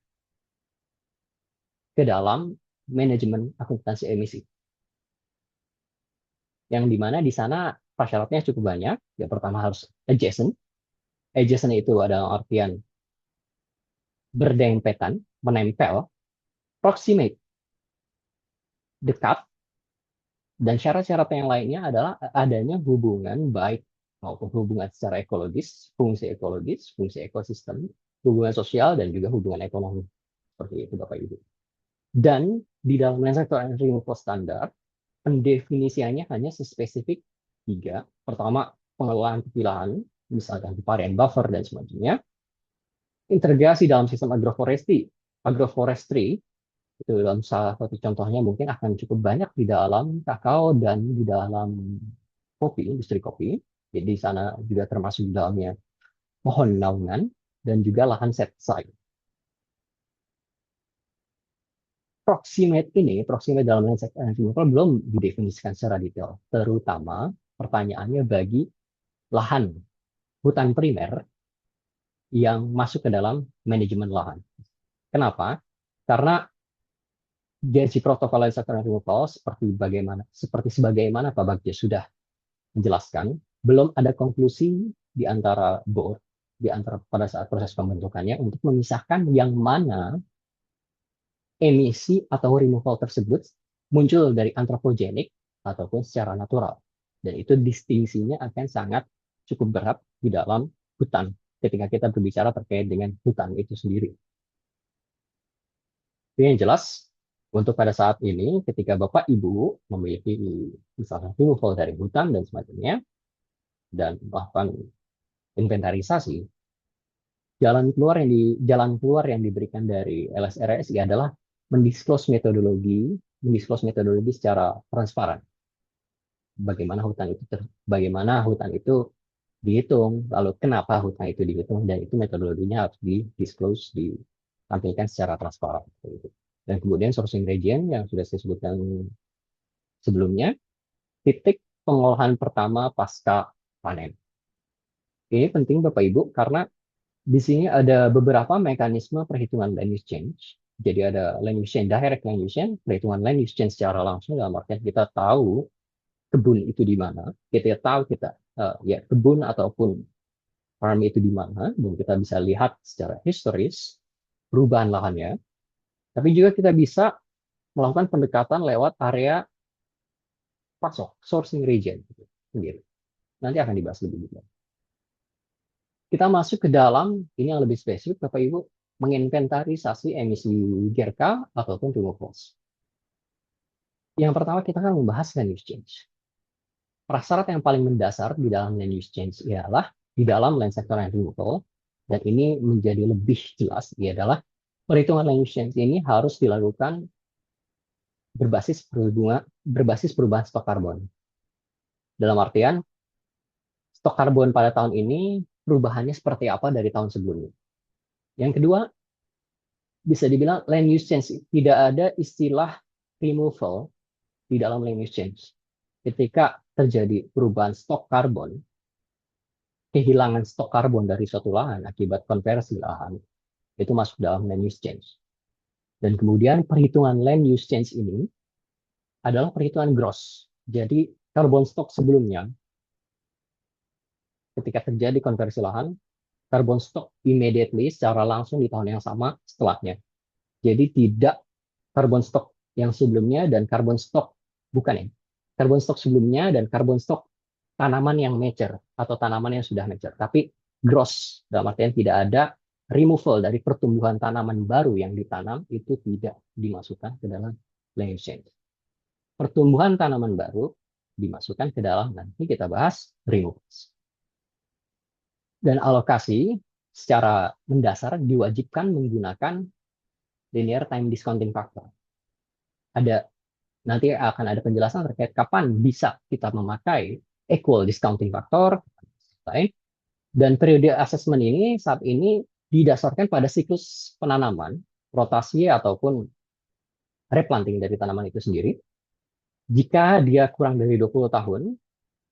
ke dalam manajemen akuntansi emisi. Yang dimana di sana prasyaratnya cukup banyak. Yang pertama harus adjacent. Adjacent itu adalah artian berdempetan, menempel, proximate, dekat, dan syarat-syarat yang lainnya adalah adanya hubungan baik maupun hubungan secara ekologis, fungsi ekosistem, hubungan sosial, dan juga hubungan ekonomi. Seperti itu Bapak Ibu. Dan di dalam Land Sector and Removal Standard, pendefinisiannya hanya spesifik 3. Pertama, pengelolaan kepilahan, misalkan riparian buffer dan semacamnya. Integrasi dalam sistem agroforestry, itu dalam salah satu contohnya mungkin akan cukup banyak di dalam kakao dan di dalam kopi, industri kopi. Jadi di sana juga termasuk di dalamnya pohon naungan dan juga lahan set aside. Proximate dalam Land Sector and Removal belum didefinisikan secara detail, terutama pertanyaannya bagi lahan hutan primer yang masuk ke dalam manajemen lahan. Kenapa? Karena dari protokol Land Sector and Removal seperti sebagaimana Pak Bagja sudah menjelaskan, belum ada konklusi di antara board pada saat proses pembentukannya untuk memisahkan yang mana emisi atau removal tersebut muncul dari antropogenik ataupun secara natural. Dan itu distingsinya akan sangat cukup berat di dalam hutan ketika kita berbicara terkait dengan hutan itu sendiri. Itu yang jelas, untuk pada saat ini ketika Bapak Ibu memiliki misalnya removal dari hutan dan semacamnya, dan melakukan inventarisasi, jalan keluar yang diberikan dari LSRSI adalah mendisclose metodologi secara transparan. Bagaimana hutan itu dihitung, lalu kenapa hutan itu dihitung, dan itu metodologinya harus didisclose, ditampilkan secara transparan. Dan kemudian sourcing region yang sudah saya sebutkan sebelumnya, titik pengolahan pertama pasca panen. Ini penting Bapak Ibu karena di sini ada beberapa mekanisme perhitungan land use change. Jadi ada land use change, direct land use change, perhitungan land use change secara langsung dalam artian kita tahu kebun itu di mana, kita tahu kebun ataupun farm itu di mana, dan kita bisa lihat secara historis perubahan lahannya. Tapi juga kita bisa melakukan pendekatan lewat area pasok, sourcing region sendiri. Nanti akan dibahas lebih detail. Kita masuk ke dalam, ini yang lebih spesifik, Bapak Ibu, menginventarisasi emisi GERKA ataupun removals. Yang pertama kita akan membahas land use change. Prasyarat yang paling mendasar di dalam land use change ialah di dalam Land Sector and Removal, dan ini menjadi lebih jelas, ialah perhitungan land use change ini harus dilakukan berbasis perubahan stok karbon. Dalam artian, stok karbon pada tahun ini perubahannya seperti apa dari tahun sebelumnya. Yang kedua, bisa dibilang land use change, tidak ada istilah removal di dalam land use change. Ketika terjadi perubahan stok karbon, kehilangan stok karbon dari suatu lahan akibat konversi lahan, itu masuk dalam land use change. Dan kemudian perhitungan land use change ini adalah perhitungan gross. Jadi karbon stok sebelumnya, ketika terjadi konversi lahan, karbon stok immediately secara langsung di tahun yang sama setelahnya. Jadi tidak karbon stok yang sebelumnya dan karbon stok, bukan ya, karbon stok sebelumnya dan karbon stok tanaman yang mature atau tanaman yang sudah mature. Tapi gross, dalam artian tidak ada removal dari pertumbuhan tanaman baru yang ditanam, itu tidak dimasukkan ke dalam land use change. Pertumbuhan tanaman baru dimasukkan ke dalam, nanti kita bahas removals. Dan alokasi secara mendasar diwajibkan menggunakan linear time discounting factor. Nanti akan ada penjelasan terkait kapan bisa kita memakai equal discounting factor. Dan periode assessment ini saat ini didasarkan pada siklus penanaman, rotasi ataupun replanting dari tanaman itu sendiri. Jika dia kurang dari 20 tahun,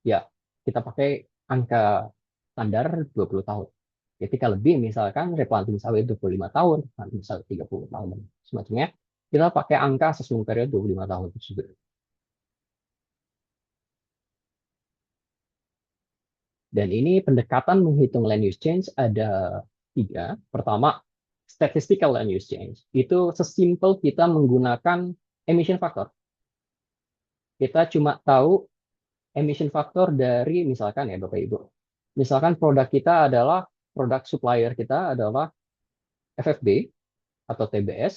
ya kita pakai angka standar 20 tahun. Ketika lebih, misalkan replanting sawit 25 tahun, misalnya 30 tahun, semacamnya, kita pakai angka assessment period 25 tahun tersebut. Dan ini pendekatan menghitung land use change ada 3. Pertama, statistical land use change. Itu sesimpel kita menggunakan emission factor. Kita cuma tahu emission factor dari misalkan ya Bapak Ibu. Misalkan produk kita adalah produk supplier kita adalah FFB atau TBS.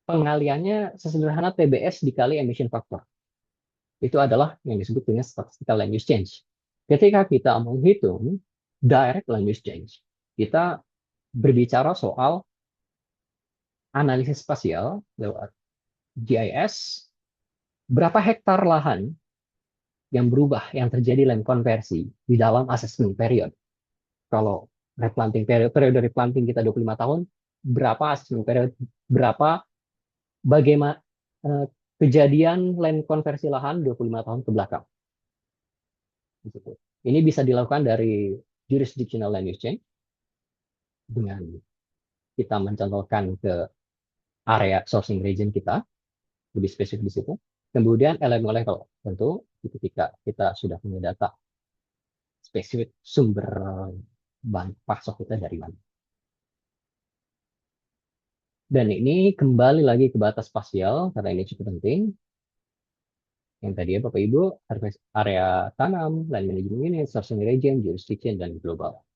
Pengaliannya sesederhana TBS dikali emission factor. Itu adalah yang disebut dengan statistical land use change. Ketika kita menghitung direct land use change, kita berbicara soal analisis spasial lewat GIS, berapa hektar lahan yang berubah, yang terjadi land konversi di dalam assessment period. Kalau periode replanting kita 25 tahun, berapa assessment period, berapa bagaimana kejadian land konversi lahan 25 tahun ke belakang. Ini bisa dilakukan dari jurisdictional land use change dengan kita mencontohkan ke area sourcing region kita, lebih spesifik di situ. Kemudian elemen level, tentu ketika kita sudah punya data spesifik sumber bahan pasok kita dari mana. Dan ini kembali lagi ke batas spasial, karena ini cukup penting. Yang tadi ya Bapak Ibu, area tanam, land management unit, sourcing region, jurisdiction, dan global.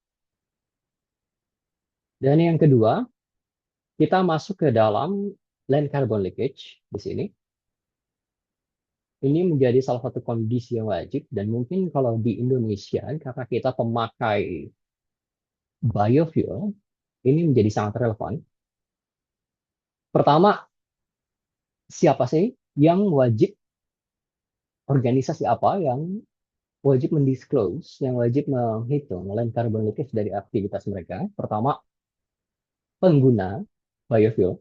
Dan yang kedua, kita masuk ke dalam land carbon leakage di sini. Ini menjadi salah satu kondisi yang wajib, dan mungkin kalau di Indonesia, karena kita pemakai biofuel, ini menjadi sangat relevan. Pertama, siapa sih yang wajib, organisasi apa yang wajib mendisclose, yang wajib menghitung land carbon leakage dari aktivitas mereka? Pertama, pengguna biofuel.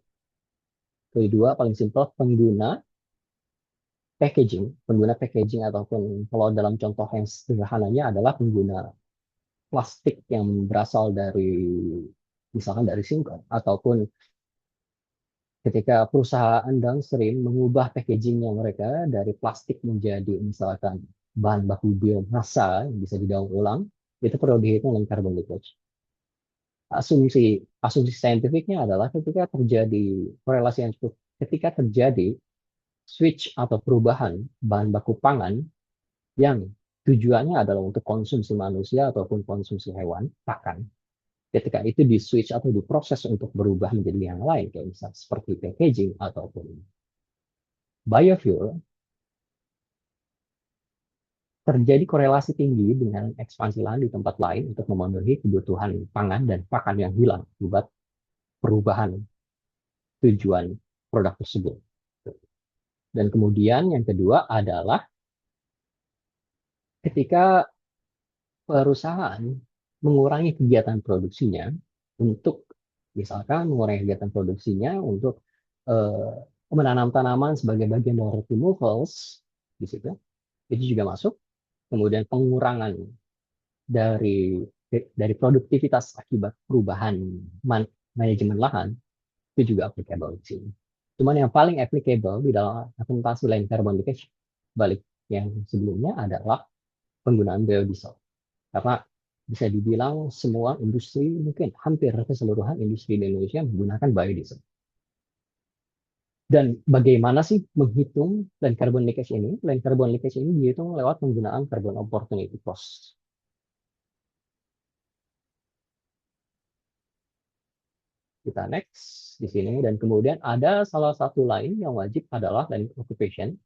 Kedua, paling simpel, pengguna packaging ataupun kalau dalam contoh yang sederhananya adalah pengguna plastik yang berasal dari misalkan dari singkong, ataupun ketika perusahaan downstream mengubah packagingnya mereka dari plastik menjadi misalkan bahan baku biomasa yang bisa didaur ulang, itu perlu dihitung dengan carbon leakage. Asumsi saintifiknya adalah ketika terjadi korelasi yang cukup, ketika terjadi switch atau perubahan bahan baku pangan yang tujuannya adalah untuk konsumsi manusia ataupun konsumsi hewan, pakan. Ketika itu di switch atau diproses untuk berubah menjadi yang lain, kayak misalnya seperti packaging ataupun biofuel, terjadi korelasi tinggi dengan ekspansi lahan di tempat lain untuk memenuhi kebutuhan pangan dan pakan yang hilang akibat perubahan tujuan produk tersebut. Dan kemudian yang kedua adalah ketika perusahaan mengurangi kegiatan produksinya untuk misalkan mengurangi kegiatan produksinya untuk menanam tanaman sebagai bagian dari removals di situ, itu juga masuk. Kemudian pengurangan dari produktivitas akibat perubahan manajemen lahan itu juga applicable di sini. Cuman yang paling applicable di dalam akuntansi land carbon leakage balik yang sebelumnya adalah penggunaan biodiesel. Karena bisa dibilang semua industri, mungkin hampir keseluruhan industri di Indonesia menggunakan biodiesel. Dan bagaimana sih menghitung land carbon leakage ini? Land carbon leakage ini dihitung lewat penggunaan carbon opportunity cost. Kita next di sini, dan kemudian ada salah satu lain yang wajib adalah land occupation.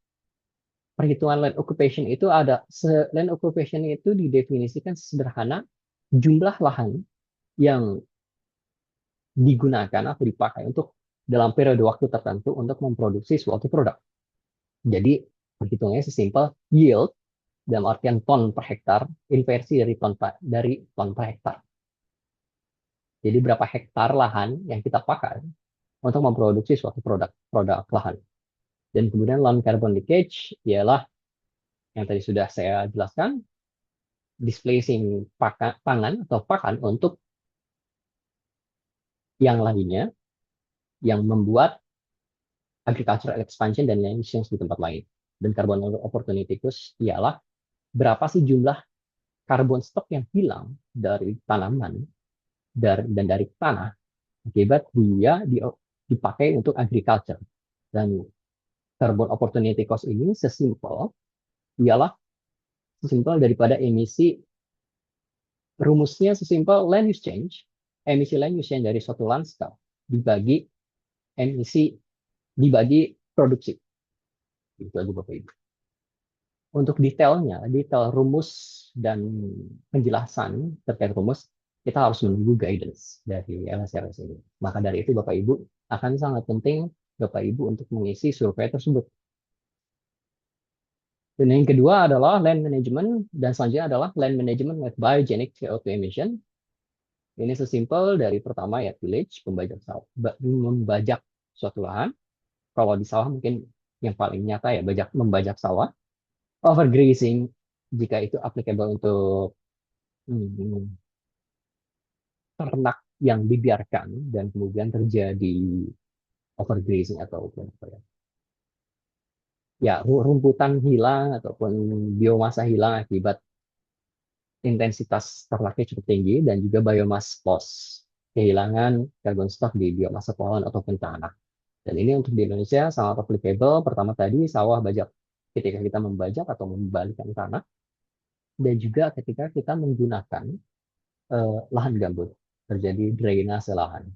Perhitungan land occupation itu land occupation itu didefinisikan sederhana jumlah lahan yang digunakan atau dipakai untuk dalam periode waktu tertentu untuk memproduksi suatu produk. Jadi perhitungannya sesimpel yield dalam artian ton per hektar, inversi dari ton per hektar. Jadi berapa hektar lahan yang kita pakai untuk memproduksi suatu produk lahan. Dan kemudian non carbon leakage ialah yang tadi sudah saya jelaskan, displacing pangan atau pakan untuk yang lainnya yang membuat agricultural expansion dan land use di tempat lain. Dan carbon opportunity cost ialah berapa sih jumlah karbon stok yang hilang dari tanaman dan dari tanah akibat dia dipakai untuk agriculture. Dan carbon opportunity cost ini ialah sesimpel daripada emisi, rumusnya sesimpel land use change, emisi land use change dari suatu lanskap dibagi emisi dibagi produksi. Itu aja Bapak Ibu. Untuk detailnya, detail rumus dan penjelasan terkait rumus, kita harus menunggu guidance dari LSRS ini. Maka dari itu Bapak Ibu akan sangat penting Bapak Ibu untuk mengisi survei tersebut. Dan yang kedua adalah land management, dan selanjutnya adalah land management with biogenic CO2 emission. Ini sesimpel dari pertama ya tillage, membajak suatu lahan. Kalau di sawah mungkin yang paling nyata ya membajak sawah. Overgrazing jika itu applicable untuk ternak yang dibiarkan dan kemudian terjadi overgrazing atau apa ya rumputan hilang ataupun biomasa hilang akibat intensitas ternaknya cukup tinggi dan juga biomass loss, kehilangan carbon stock di biomasa pohon ataupun tanah. Dan ini untuk di Indonesia sangat applicable. Pertama tadi sawah bajak ketika kita membajak atau membalikkan tanah, dan juga ketika kita menggunakan lahan gambut, terjadi drainase lahan.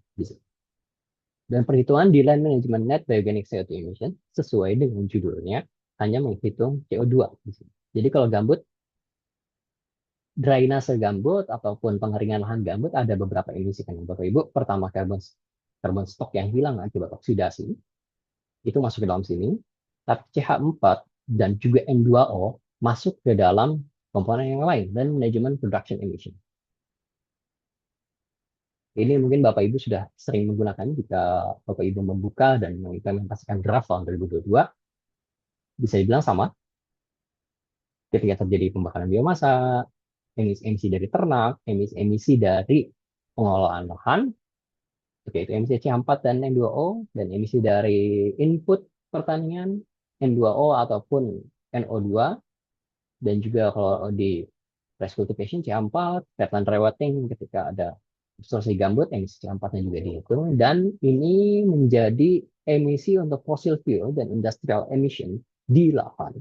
Dan perhitungan di land management net biogenic CO2 emission sesuai dengan judulnya hanya menghitung CO2. Jadi kalau gambut, drainase gambut ataupun pengeringan lahan gambut ada beberapa emisi kan Bapak Ibu. Pertama carbon stock yang hilang akibat oksidasi itu masuk ke dalam sini. Tapi CH4 dan juga N2O masuk ke dalam komponen yang lain dan manajemen production emission. Ini mungkin Bapak Ibu sudah sering menggunakan jika Bapak Ibu membuka dan mengimplementasikan draft tahun 2022. Bisa dibilang sama. Ketika terjadi pembakaran biomasa, emisi dari ternak, emisi dari pengelolaan lahan, yaitu emisi CH4 dan N2O, dan emisi dari input pertanian, N2O ataupun NO2, dan juga kalau di rice cultivation CH4, wetland rewetting ketika ada absorpsi gambut, emisi CH4-nya juga dihitung, dan ini menjadi emisi untuk fossil fuel dan industrial emission di lahan.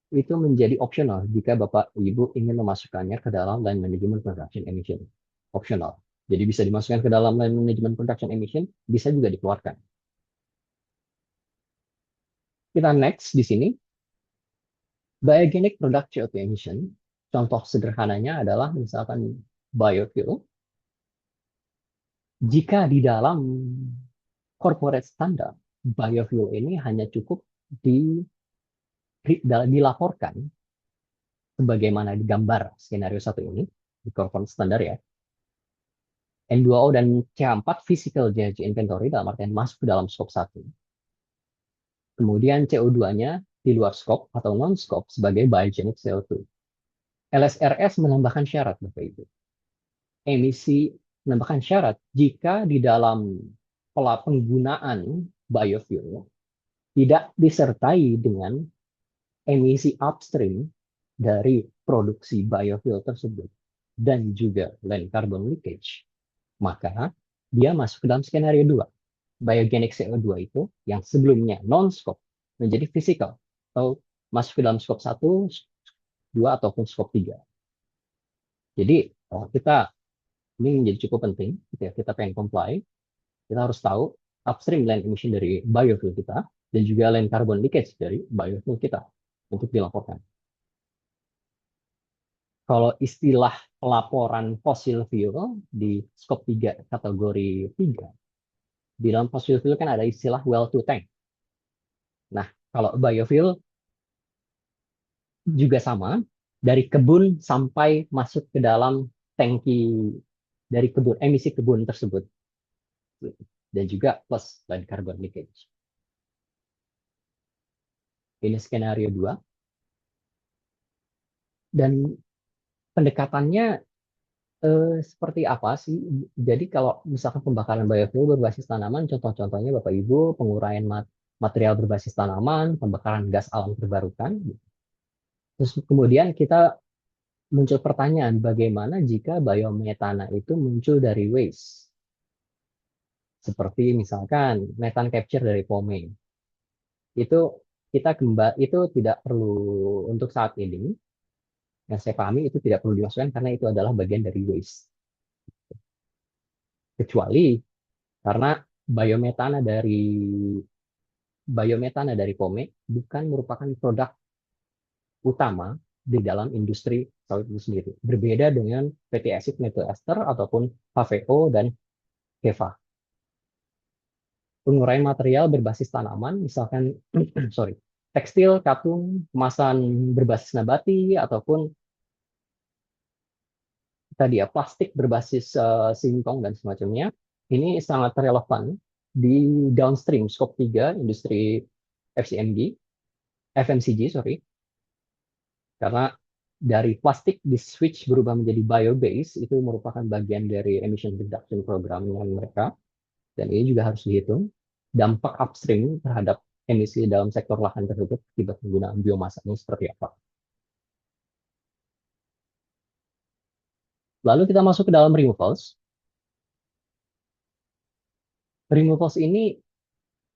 Itu menjadi opsional jika Bapak Ibu ingin memasukkannya ke dalam land management production emission. Opsional. Jadi bisa dimasukkan ke dalam land management production emission, bisa juga dikeluarkan. Kita next di sini. Biogenic product CO2 emission. Contoh sederhananya adalah misalkan biofuel. Jika di dalam corporate standard, biofuel ini hanya cukup dilaporkan sebagaimana digambar skenario 1 ini di corporate standar ya. N2O dan CH4 physical GHG inventory dalam artian masuk ke dalam scope 1. Kemudian CO2-nya di luar scope atau non-scope sebagai biogenic CO2. LSRS menambahkan syarat Bapak Ibu. Emisi menambahkan syarat jika di dalam pola penggunaan biofuel tidak disertai dengan emisi upstream dari produksi biofuel tersebut dan juga land carbon leakage, maka dia masuk ke dalam skenario 2. Biogenic CO2 itu yang sebelumnya non-scope menjadi physical atau masuk ke dalam scope 1, 2, ataupun scope 3. Jadi kita ini menjadi cukup penting kita pengen comply, kita harus tahu upstream land emission dari biofuel kita dan juga land carbon leakage dari biofuel kita untuk dilaporkan. Kalau istilah pelaporan fossil fuel di scope 3 kategori 3, di dalam fossil fuel kan ada istilah well to tank. Nah, kalau biofuel juga sama, dari kebun sampai masuk ke dalam tangki dari kebun, emisi kebun tersebut. dan juga plus land carbon leakage. Ini skenario 2. Dan pendekatannya seperti apa sih? Jadi kalau misalkan pembakaran biofuel berbasis tanaman, contoh-contohnya Bapak Ibu, penguraian material berbasis tanaman, pembakaran gas alam terbarukan. Terus kemudian kita muncul pertanyaan, bagaimana jika biometana itu muncul dari waste? Seperti misalkan metan capture dari pome. Itu itu tidak perlu untuk saat ini, yang saya pahami itu tidak perlu dimasukkan karena itu adalah bagian dari waste. Kecuali karena biometana dari pome bukan merupakan produk utama di dalam industri sawit itu sendiri. Berbeda dengan fatty acid methyl ester ataupun HVO dan HEFA. Penguraian material berbasis tanaman, misalkan sorry, tekstil, katun, kemasan berbasis nabati ataupun tadi ya plastik berbasis singkong dan semacamnya, ini sangat relevan di downstream scope 3 industri FMCG, sorry, karena dari plastik di switch berubah menjadi bio-based itu merupakan bagian dari emission reduction program mereka, dan ini juga harus dihitung dampak upstream terhadap emisi dalam sektor lahan tersebut akibat penggunaan biomasa ini seperti apa. Lalu kita masuk ke dalam removals. Removals ini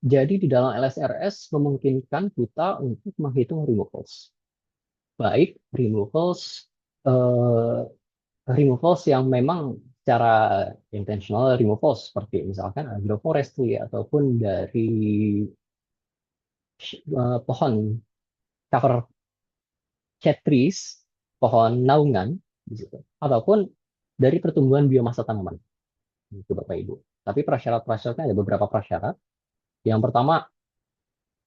jadi di dalam LSRS memungkinkan kita untuk menghitung removals. Baik eh, removals yang memang secara intentional removals seperti misalkan agroforestry ataupun dari pohon cover shade trees, pohon naungan di situ, ataupun dari pertumbuhan biomasa tanaman. Itu Bapak Ibu. Tapi prasyarat-prasyaratnya ada beberapa prasyarat. Yang pertama,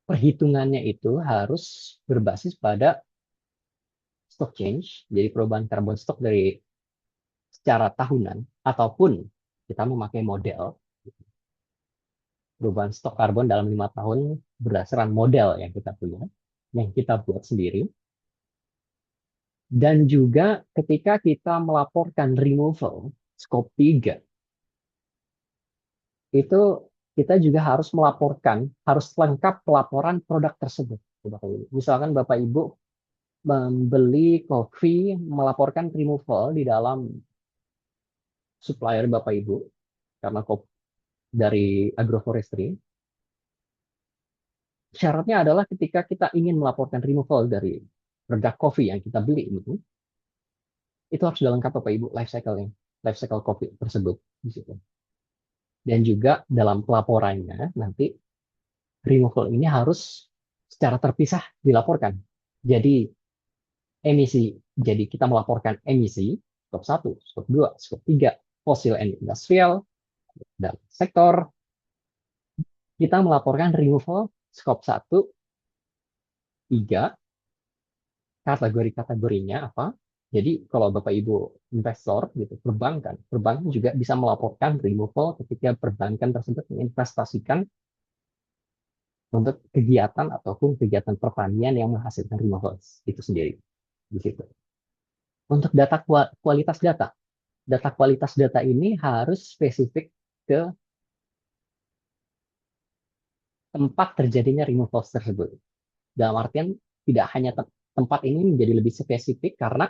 perhitungannya itu harus berbasis pada stock change, jadi perubahan karbon stok dari secara tahunan, ataupun kita memakai model perubahan stok karbon dalam 5 tahun berdasarkan model yang kita punya, yang kita buat sendiri. Dan juga ketika kita melaporkan removal scope 3, itu kita juga harus melaporkan, harus lengkap pelaporan produk tersebut. Misalkan Bapak Ibu membeli kopi, melaporkan removal di dalam supplier Bapak Ibu, karena kopi dari agroforestry, syaratnya adalah ketika kita ingin melaporkan removal dari produk kopi yang kita beli itu harus sudah lengkap Bapak Ibu life cycle kopi tersebut di situ. Dan juga dalam pelaporannya nanti removal ini harus secara terpisah dilaporkan. Jadi jadi kita melaporkan emisi skop 1, skop 2, skop 3, fosil and industrial dan sektor. Kita melaporkan removal skop 1, 3, kategori-kategorinya apa. Jadi kalau Bapak Ibu investor gitu, perbankan juga bisa melaporkan removal ketika perbankan tersebut menginvestasikan untuk kegiatan ataupun kegiatan pertanian yang menghasilkan removals itu sendiri di situ. Untuk kualitas data ini harus spesifik ke tempat terjadinya removals tersebut. Dalam artian tidak hanya tempat ini menjadi lebih spesifik karena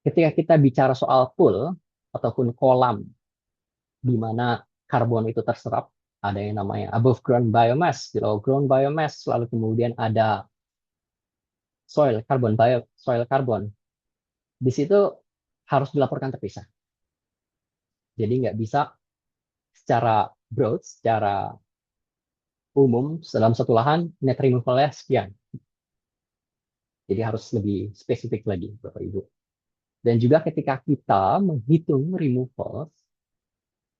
ketika kita bicara soal pool ataupun kolam di mana karbon itu terserap, ada yang namanya above ground biomass, below ground biomass, lalu kemudian ada soil carbon. Di situ harus dilaporkan terpisah. Jadi nggak bisa secara broad, secara umum dalam satu lahan net removal-nya sekian. Jadi harus lebih spesifik lagi Bapak Ibu. Dan juga ketika kita menghitung removal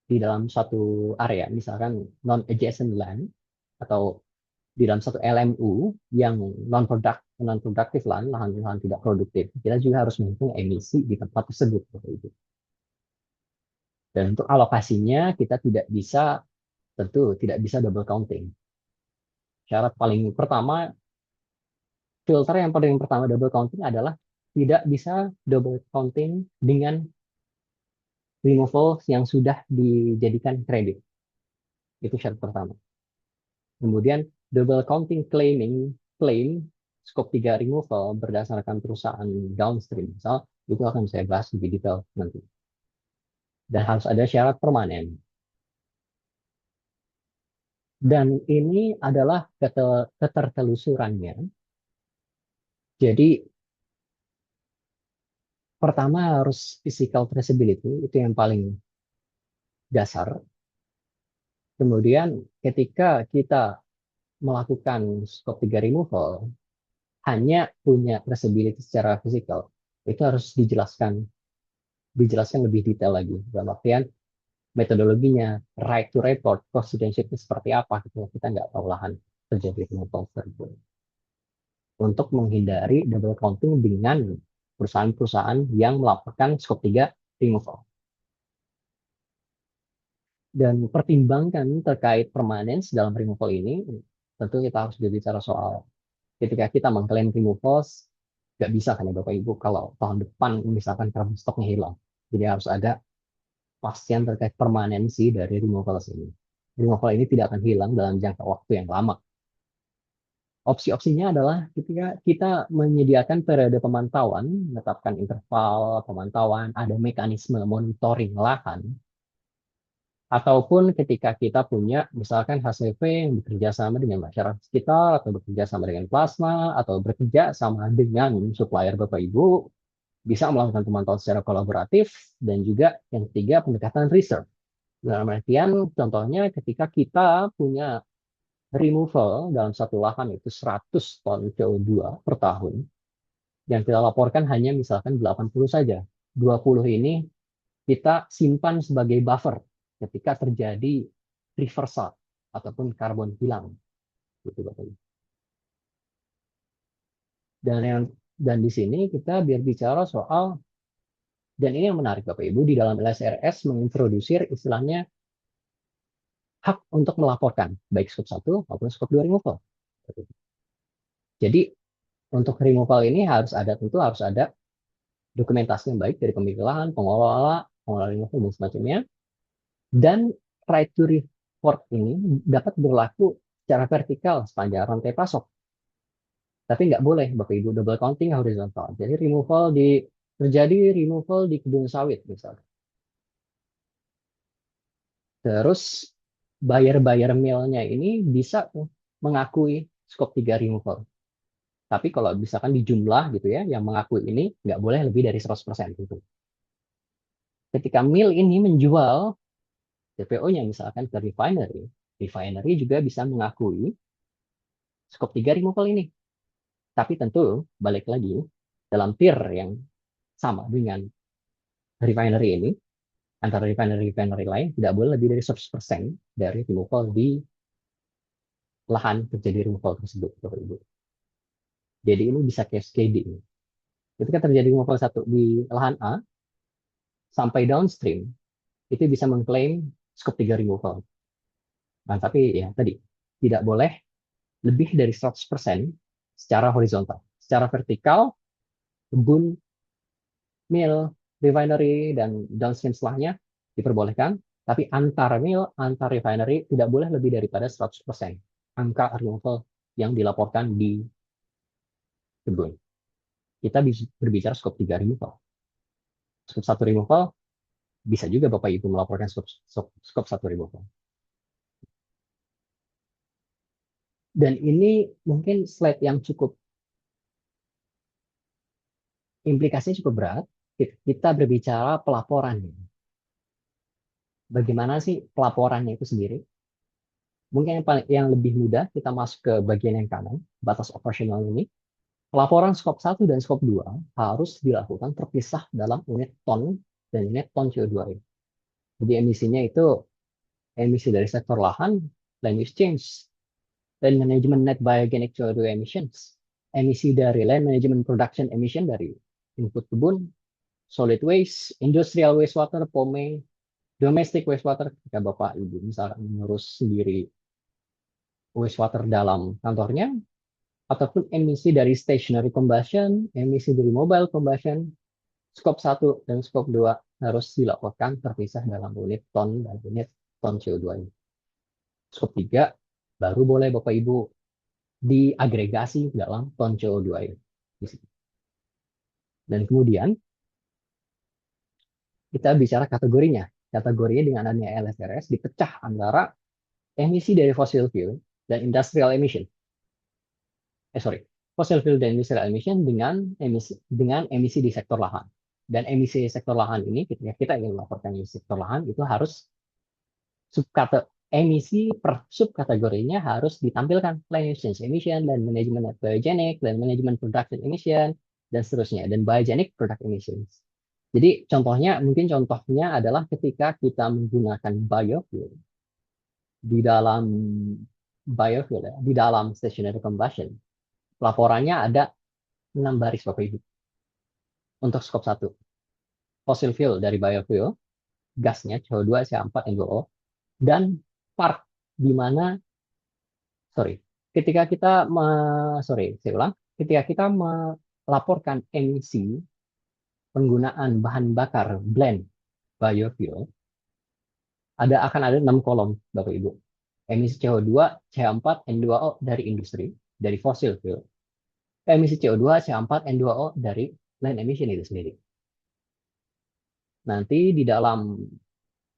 di dalam satu area, misalkan non-adjacent land atau di dalam satu LMU yang non-produktif lahan tidak produktif, kita juga harus menghitung emisi di tempat tersebut. Dan untuk alokasinya kita tidak bisa tentu tidak bisa double counting. Syarat paling pertama, filter yang paling pertama double counting adalah tidak bisa double counting dengan removal yang sudah dijadikan kredit. Itu syarat pertama. Kemudian double counting claim scope 3 removal berdasarkan perusahaan downstream. Misal, itu akan saya bahas lebih detail nanti. Dan harus ada syarat permanen. Dan ini adalah ketertelusurannya. Jadi, pertama harus physical traceability, itu yang paling dasar. Kemudian ketika kita melakukan scope 3 removal, hanya punya traceability secara fisikal, itu harus dijelaskan lebih detail lagi. Dalam artian metodologinya, right to report, cost citizenship seperti apa, gitu. Kita nggak tahu lahan terjadi removal tersebut. Untuk menghindari double counting dengan perusahaan-perusahaan yang melaporkan scope 3 removal. Dan pertimbangkan terkait permanence dalam removal ini, tentu kita harus berbicara soal ketika kita mengklaim removals, nggak bisa kan ya Bapak Ibu kalau tahun depan misalkan carbon stoknya hilang. Jadi harus ada kepastian terkait permanensi dari removals ini. Removal ini tidak akan hilang dalam jangka waktu yang lama. Opsi-opsinya adalah ketika kita menyediakan periode pemantauan, menetapkan interval pemantauan, ada mekanisme monitoring lahan, ataupun ketika kita punya misalkan HCV yang bekerja sama dengan masyarakat sekitar, atau bekerja sama dengan plasma, atau bekerja sama dengan supplier Bapak Ibu, bisa melakukan pemantauan secara kolaboratif, dan juga yang ketiga pendekatan research. Dalam artian, contohnya ketika kita punya removal dalam satu lahan itu 100 ton CO2 per tahun, yang kita laporkan hanya misalkan 80 saja. 20 ini kita simpan sebagai buffer ketika terjadi reversal ataupun karbon hilang. Gitu, Bapak Ibu. Dan di sini kita biar bicara soal, dan ini yang menarik Bapak Ibu, di dalam LSRS mengintrodusir istilahnya hak untuk melaporkan, baik scope 1 maupun scope 2 removal. Jadi untuk removal ini tentu harus ada dokumentasi yang baik dari pemilik lahan, pengelola removal dan semacamnya. Dan right to report ini dapat berlaku secara vertikal sepanjang rantai pasok. Tapi nggak boleh Bapak Ibu double counting horizontal. Jadi terjadi removal di kebun sawit misalnya. Terus buyer millnya ini bisa mengakui scope 3 removal. Tapi kalau misalkan di jumlah gitu ya, yang mengakui ini nggak boleh lebih dari 100% gitu. Ketika mill ini menjual CPO-nya misalkan ke refinery juga bisa mengakui scope 3 removal ini. Tapi tentu, balik lagi, dalam tier yang sama dengan refinery ini, antara refinery lain, tidak boleh lebih dari 100% dari removal di lahan terjadi removal tersebut, Bapak Ibu. Jadi ini bisa cascading. Ketika terjadi removal satu di lahan A, sampai downstream, itu bisa mengklaim scope 3 removal. Nah, tapi ya tadi, tidak boleh lebih dari 100% secara horizontal. Secara vertikal, kebun, mill, refinery, dan downstream setelahnya diperbolehkan, tapi antar mill, antar refinery tidak boleh lebih daripada 100% angka removal yang dilaporkan di kebun. Kita bisa berbicara scope 3 removal. Scope 1 removal, bisa juga Bapak Ibu melaporkan scope 1 removal. Dan ini mungkin slide yang implikasinya cukup berat. Kita berbicara pelaporan. Bagaimana sih pelaporannya itu sendiri? Mungkin yang lebih mudah, kita masuk ke bagian yang kanan, batas operasional ini. Pelaporan skop 1 dan skop 2 harus dilakukan terpisah dalam unit ton dan unit ton CO2 ini. Jadi emisinya itu emisi dari sektor lahan, land use change, land management net biogenic CO2 emissions, emisi dari land management production emission dari input kebun, solid waste, industrial wastewater, poming, domestic wastewater ketika Bapak Ibu misalkan mengurus sendiri wastewater dalam kantornya, ataupun emisi dari stationary combustion, emisi dari mobile combustion, skop 1 dan skop 2 harus dilaporkan terpisah dalam unit ton dan unit ton CO2-nya. Skop 3 baru boleh Bapak Ibu diagregasi dalam ton CO2 ini. Dan kemudian kita bicara kategorinya. Kategorinya dengan adanya LSRS dipecah antara emisi dari fossil fuel dan industrial emission. Fossil fuel dan industrial emission dengan emisi di sektor lahan. Dan emisi sektor lahan ini ketika kita ingin melaporkan emisi sektor lahan itu harus emisi per subkategorinya harus ditampilkan, climate change emission dan manajemen biogenic dan manajemen production emission dan seterusnya, dan biogenic product emissions. Jadi mungkin contohnya adalah ketika kita menggunakan biofuel di dalam di dalam stationary combustion, laporannya ada 6 baris Bapak Ibu. Untuk skop 1, fossil fuel dari biofuel, gasnya CO2, CH4, N2O, dan part di mana ketika kita ketika kita melaporkan emisi penggunaan bahan bakar blend biofuel akan ada 6 kolom Bapak Ibu. Emisi CO2, CH4, N2O dari industri, dari fossil fuel. Emisi CO2, CH4, N2O dari land emission itu sendiri. Nanti di dalam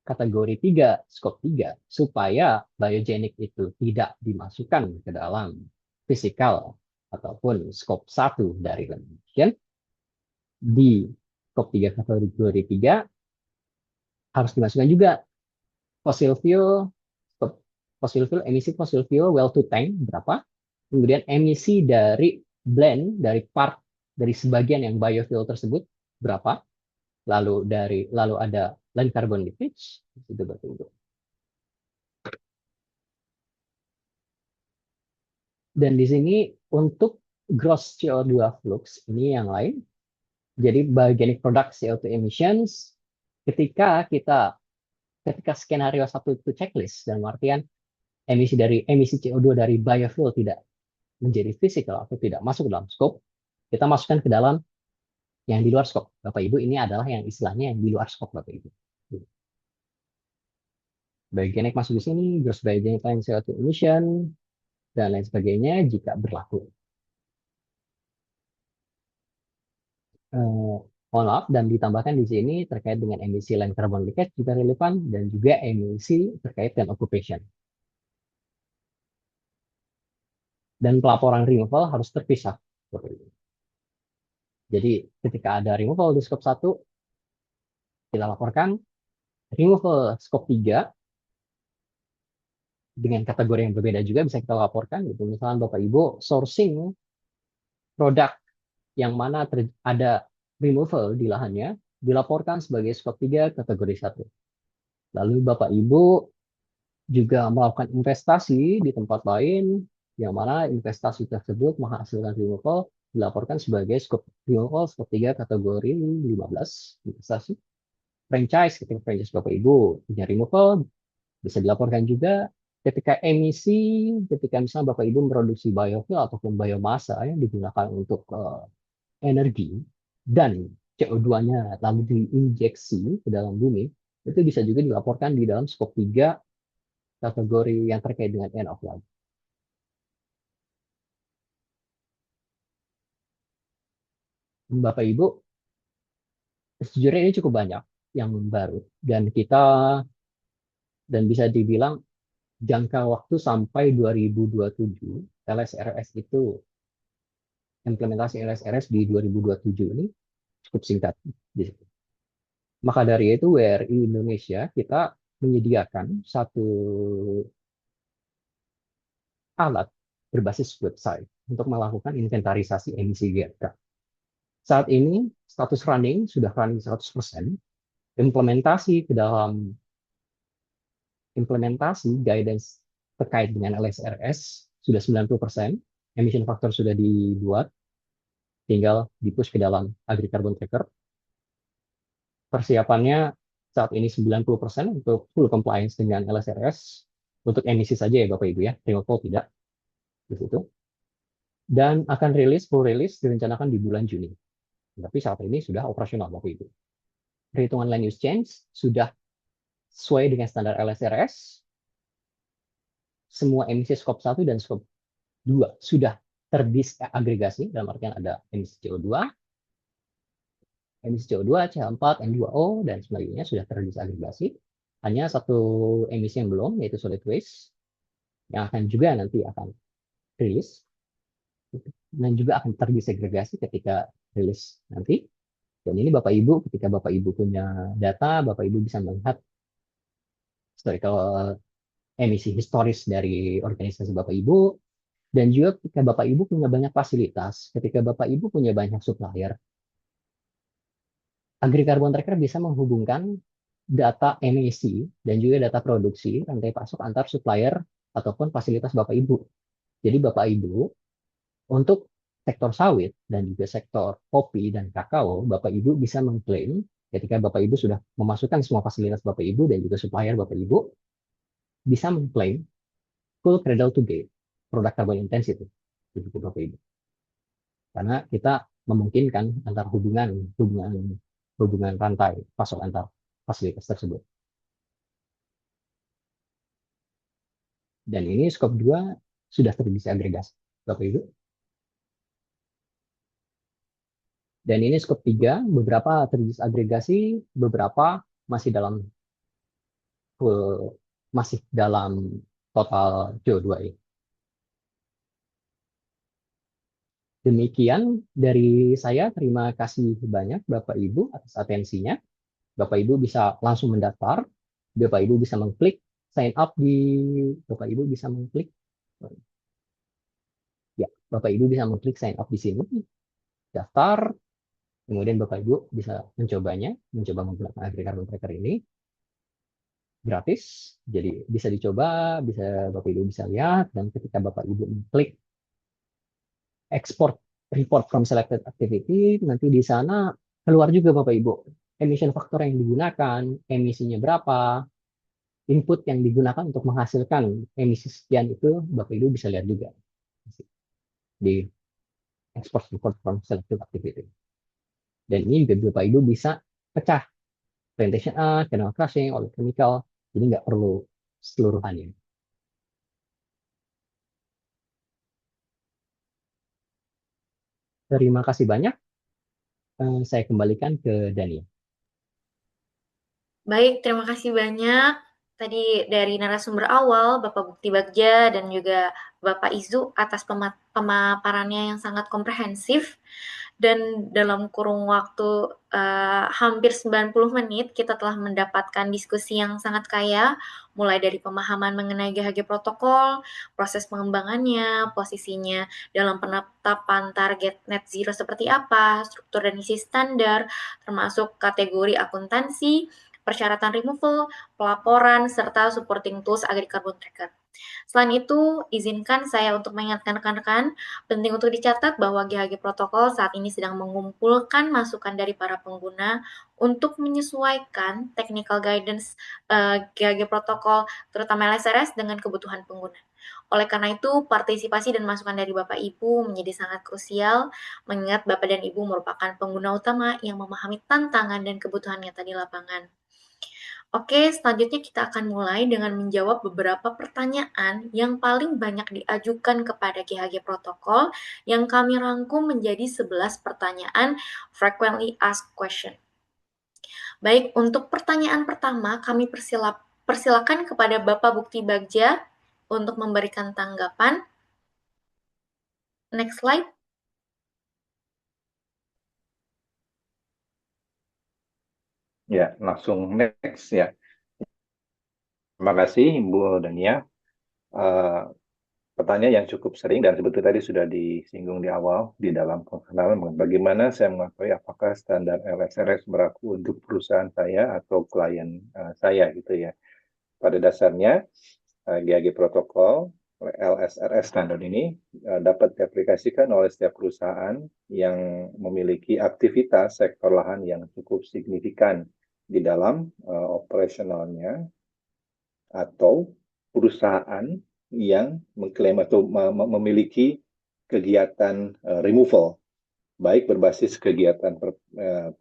kategori 3, skop 3, supaya biogenic itu tidak dimasukkan ke dalam fisikal ataupun skop 1 dari land emission, di skop 3 kategori 3 harus dimasukkan juga fossil fuel, emisi fossil fuel well to tank berapa, kemudian emisi dari blend, dari part, dari sebagian yang biofuel tersebut berapa, lalu ada land carbon leakage, itu betul. Dan di sini untuk gross CO2 flux ini yang lain. Jadi biogenic product CO2 emissions ketika skenario 1 itu checklist, dan artian emisi CO2 dari biofuel tidak menjadi physical atau tidak masuk dalam scope, kita masukkan ke dalam yang di luar scope. Bapak Ibu, ini adalah yang istilahnya yang di luar scope Bapak Ibu. Biogenic masuk di sini, gross biogenic CO2 emission, dan lain sebagainya jika berlaku. Mohon maaf, dan ditambahkan di sini terkait dengan emisi land carbon leakage juga relevan, dan juga emisi terkait dengan occupation. Dan pelaporan removal harus terpisah. Jadi ketika ada removal di skop 1, kita laporkan. Removal skop 3 dengan kategori yang berbeda juga bisa kita laporkan. Gitu. Misalnya Bapak Ibu sourcing produk yang mana ada removal di lahannya, dilaporkan sebagai skop 3 kategori 1. Lalu Bapak Ibu juga melakukan investasi di tempat lain, yang mana investasi tersebut menghasilkan removal, dilaporkan sebagai removal skop 3 kategori 15 investasi. Franchise, ketika franchise Bapak Ibu punya removal, bisa dilaporkan juga. Ketika misalnya Bapak Ibu memproduksi biofuel ataupun biomasa yang digunakan untuk energi, dan CO2-nya lalu diinjeksi ke dalam bumi, itu bisa juga dilaporkan di dalam skop 3 kategori yang terkait dengan end of life. Bapak Ibu, sejujurnya ini cukup banyak yang baru, dan bisa dibilang jangka waktu sampai 2027 LSRS itu, implementasi LSRS di 2027 ini cukup singkat. Maka dari itu WRI Indonesia kita menyediakan satu alat berbasis website untuk melakukan inventarisasi emisi GRK. Saat ini status running sudah running 100%. Implementasi guidance terkait dengan LSRS sudah 90%. Emission factor sudah dibuat, tinggal di-push ke dalam agricarbon tracker. Persiapannya saat ini 90% untuk full compliance dengan LSRS untuk emisi saja ya Bapak Ibu ya, removal tidak di situ. Dan akan full rilis direncanakan di bulan Juni. Tapi saat ini sudah operasional Bapak Ibu. Perhitungan land use change sudah sesuai dengan standar LSRS. Semua emisi skop 1 dan skop 2 sudah terdiagregasi, dalam artian ada emisi CO2, CH4, N2O, dan sebagainya sudah terdiagregasi. Hanya satu emisi yang belum, yaitu solid waste, yang akan juga nanti akan rilis, dan juga akan terdisegregasi ketika rilis nanti. Dan ini Bapak Ibu, ketika Bapak Ibu punya data, Bapak Ibu bisa melihat historical emisi historis dari organisasi Bapak Ibu, dan juga ketika Bapak Ibu punya banyak fasilitas, ketika Bapak Ibu punya banyak supplier, AgriCarbon Tracker bisa menghubungkan data emisi dan juga data produksi rantai pasok antar supplier ataupun fasilitas Bapak Ibu. Jadi Bapak Ibu untuk sektor sawit dan juga sektor kopi dan kakao, Bapak Ibu bisa mengklaim ketika Bapak Ibu sudah memasukkan semua fasilitas Bapak Ibu dan juga supplier Bapak Ibu bisa mengklaim full cradle to gate product carbon intensity untuk Bapak Ibu. Karena kita memungkinkan antar hubungan rantai pasok antar fasilitas tersebut. Dan ini skop 2 sudah terdiagregasi, Bapak Ibu. Dan ini skop 3, beberapa terdiagregasi, beberapa masih dalam total CO2 ini. Demikian dari saya, terima kasih banyak Bapak Ibu atas atensinya. Bapak Ibu bisa langsung mendaftar, Bapak Ibu bisa mengklik sign up Bapak Ibu bisa mengklik Bapak Ibu bisa mengklik sign up di sini, daftar, kemudian Bapak Ibu bisa mencoba menggunakan AgriCarbon Tracker ini gratis, jadi bisa dicoba, Bapak Ibu bisa lihat, dan ketika Bapak Ibu mengklik export report from selected activity, nanti di sana keluar juga Bapak Ibu emission factor yang digunakan, emisinya berapa, input yang digunakan untuk menghasilkan emisi sekian itu Bapak Ibu bisa lihat juga di export report from selected activity. Dan ini juga Bapak Ibu bisa pecah plantation A, chemical crushing, oil chemical, jadi nggak perlu seluruhannya. Terima kasih banyak. Saya kembalikan ke Dania. Baik, terima kasih banyak. Tadi dari narasumber awal, Bapak Bukti Bagja dan juga Bapak Izu atas pemaparannya yang sangat komprehensif. Dan dalam kurun waktu hampir 90 menit, kita telah mendapatkan diskusi yang sangat kaya, mulai dari pemahaman mengenai GHG protokol, proses pengembangannya, posisinya dalam penetapan target net zero seperti apa, struktur dan isi standar, termasuk kategori akuntansi, persyaratan removal, pelaporan, serta supporting tools AgriCarbon Tracker. Selain itu, izinkan saya untuk mengingatkan rekan-rekan, penting untuk dicatat bahwa GHG Protokol saat ini sedang mengumpulkan masukan dari para pengguna untuk menyesuaikan technical guidance GHG Protokol, terutama LSRS, dengan kebutuhan pengguna. Oleh karena itu, partisipasi dan masukan dari Bapak Ibu menjadi sangat krusial, mengingat Bapak dan Ibu merupakan pengguna utama yang memahami tantangan dan kebutuhan nyata di lapangan. Oke, selanjutnya kita akan mulai dengan menjawab beberapa pertanyaan yang paling banyak diajukan kepada GHG Protokol yang kami rangkum menjadi 11 pertanyaan frequently asked question. Baik, untuk pertanyaan pertama kami persilakan kepada Bapak Bukti Bagja untuk memberikan tanggapan. Next slide. Ya, langsung next ya. Terima kasih Ibu Dania. Pertanyaan yang cukup sering dan sebetulnya tadi sudah disinggung di awal di dalam pengenalan bagaimana saya mengetahui apakah standar LSRS berlaku untuk perusahaan saya atau klien saya gitu ya. Pada dasarnya GHG protokol LSRS standar ini dapat diaplikasikan oleh setiap perusahaan yang memiliki aktivitas sektor lahan yang cukup signifikan di dalam operasionalnya atau perusahaan yang mengklaim atau memiliki kegiatan removal, baik berbasis kegiatan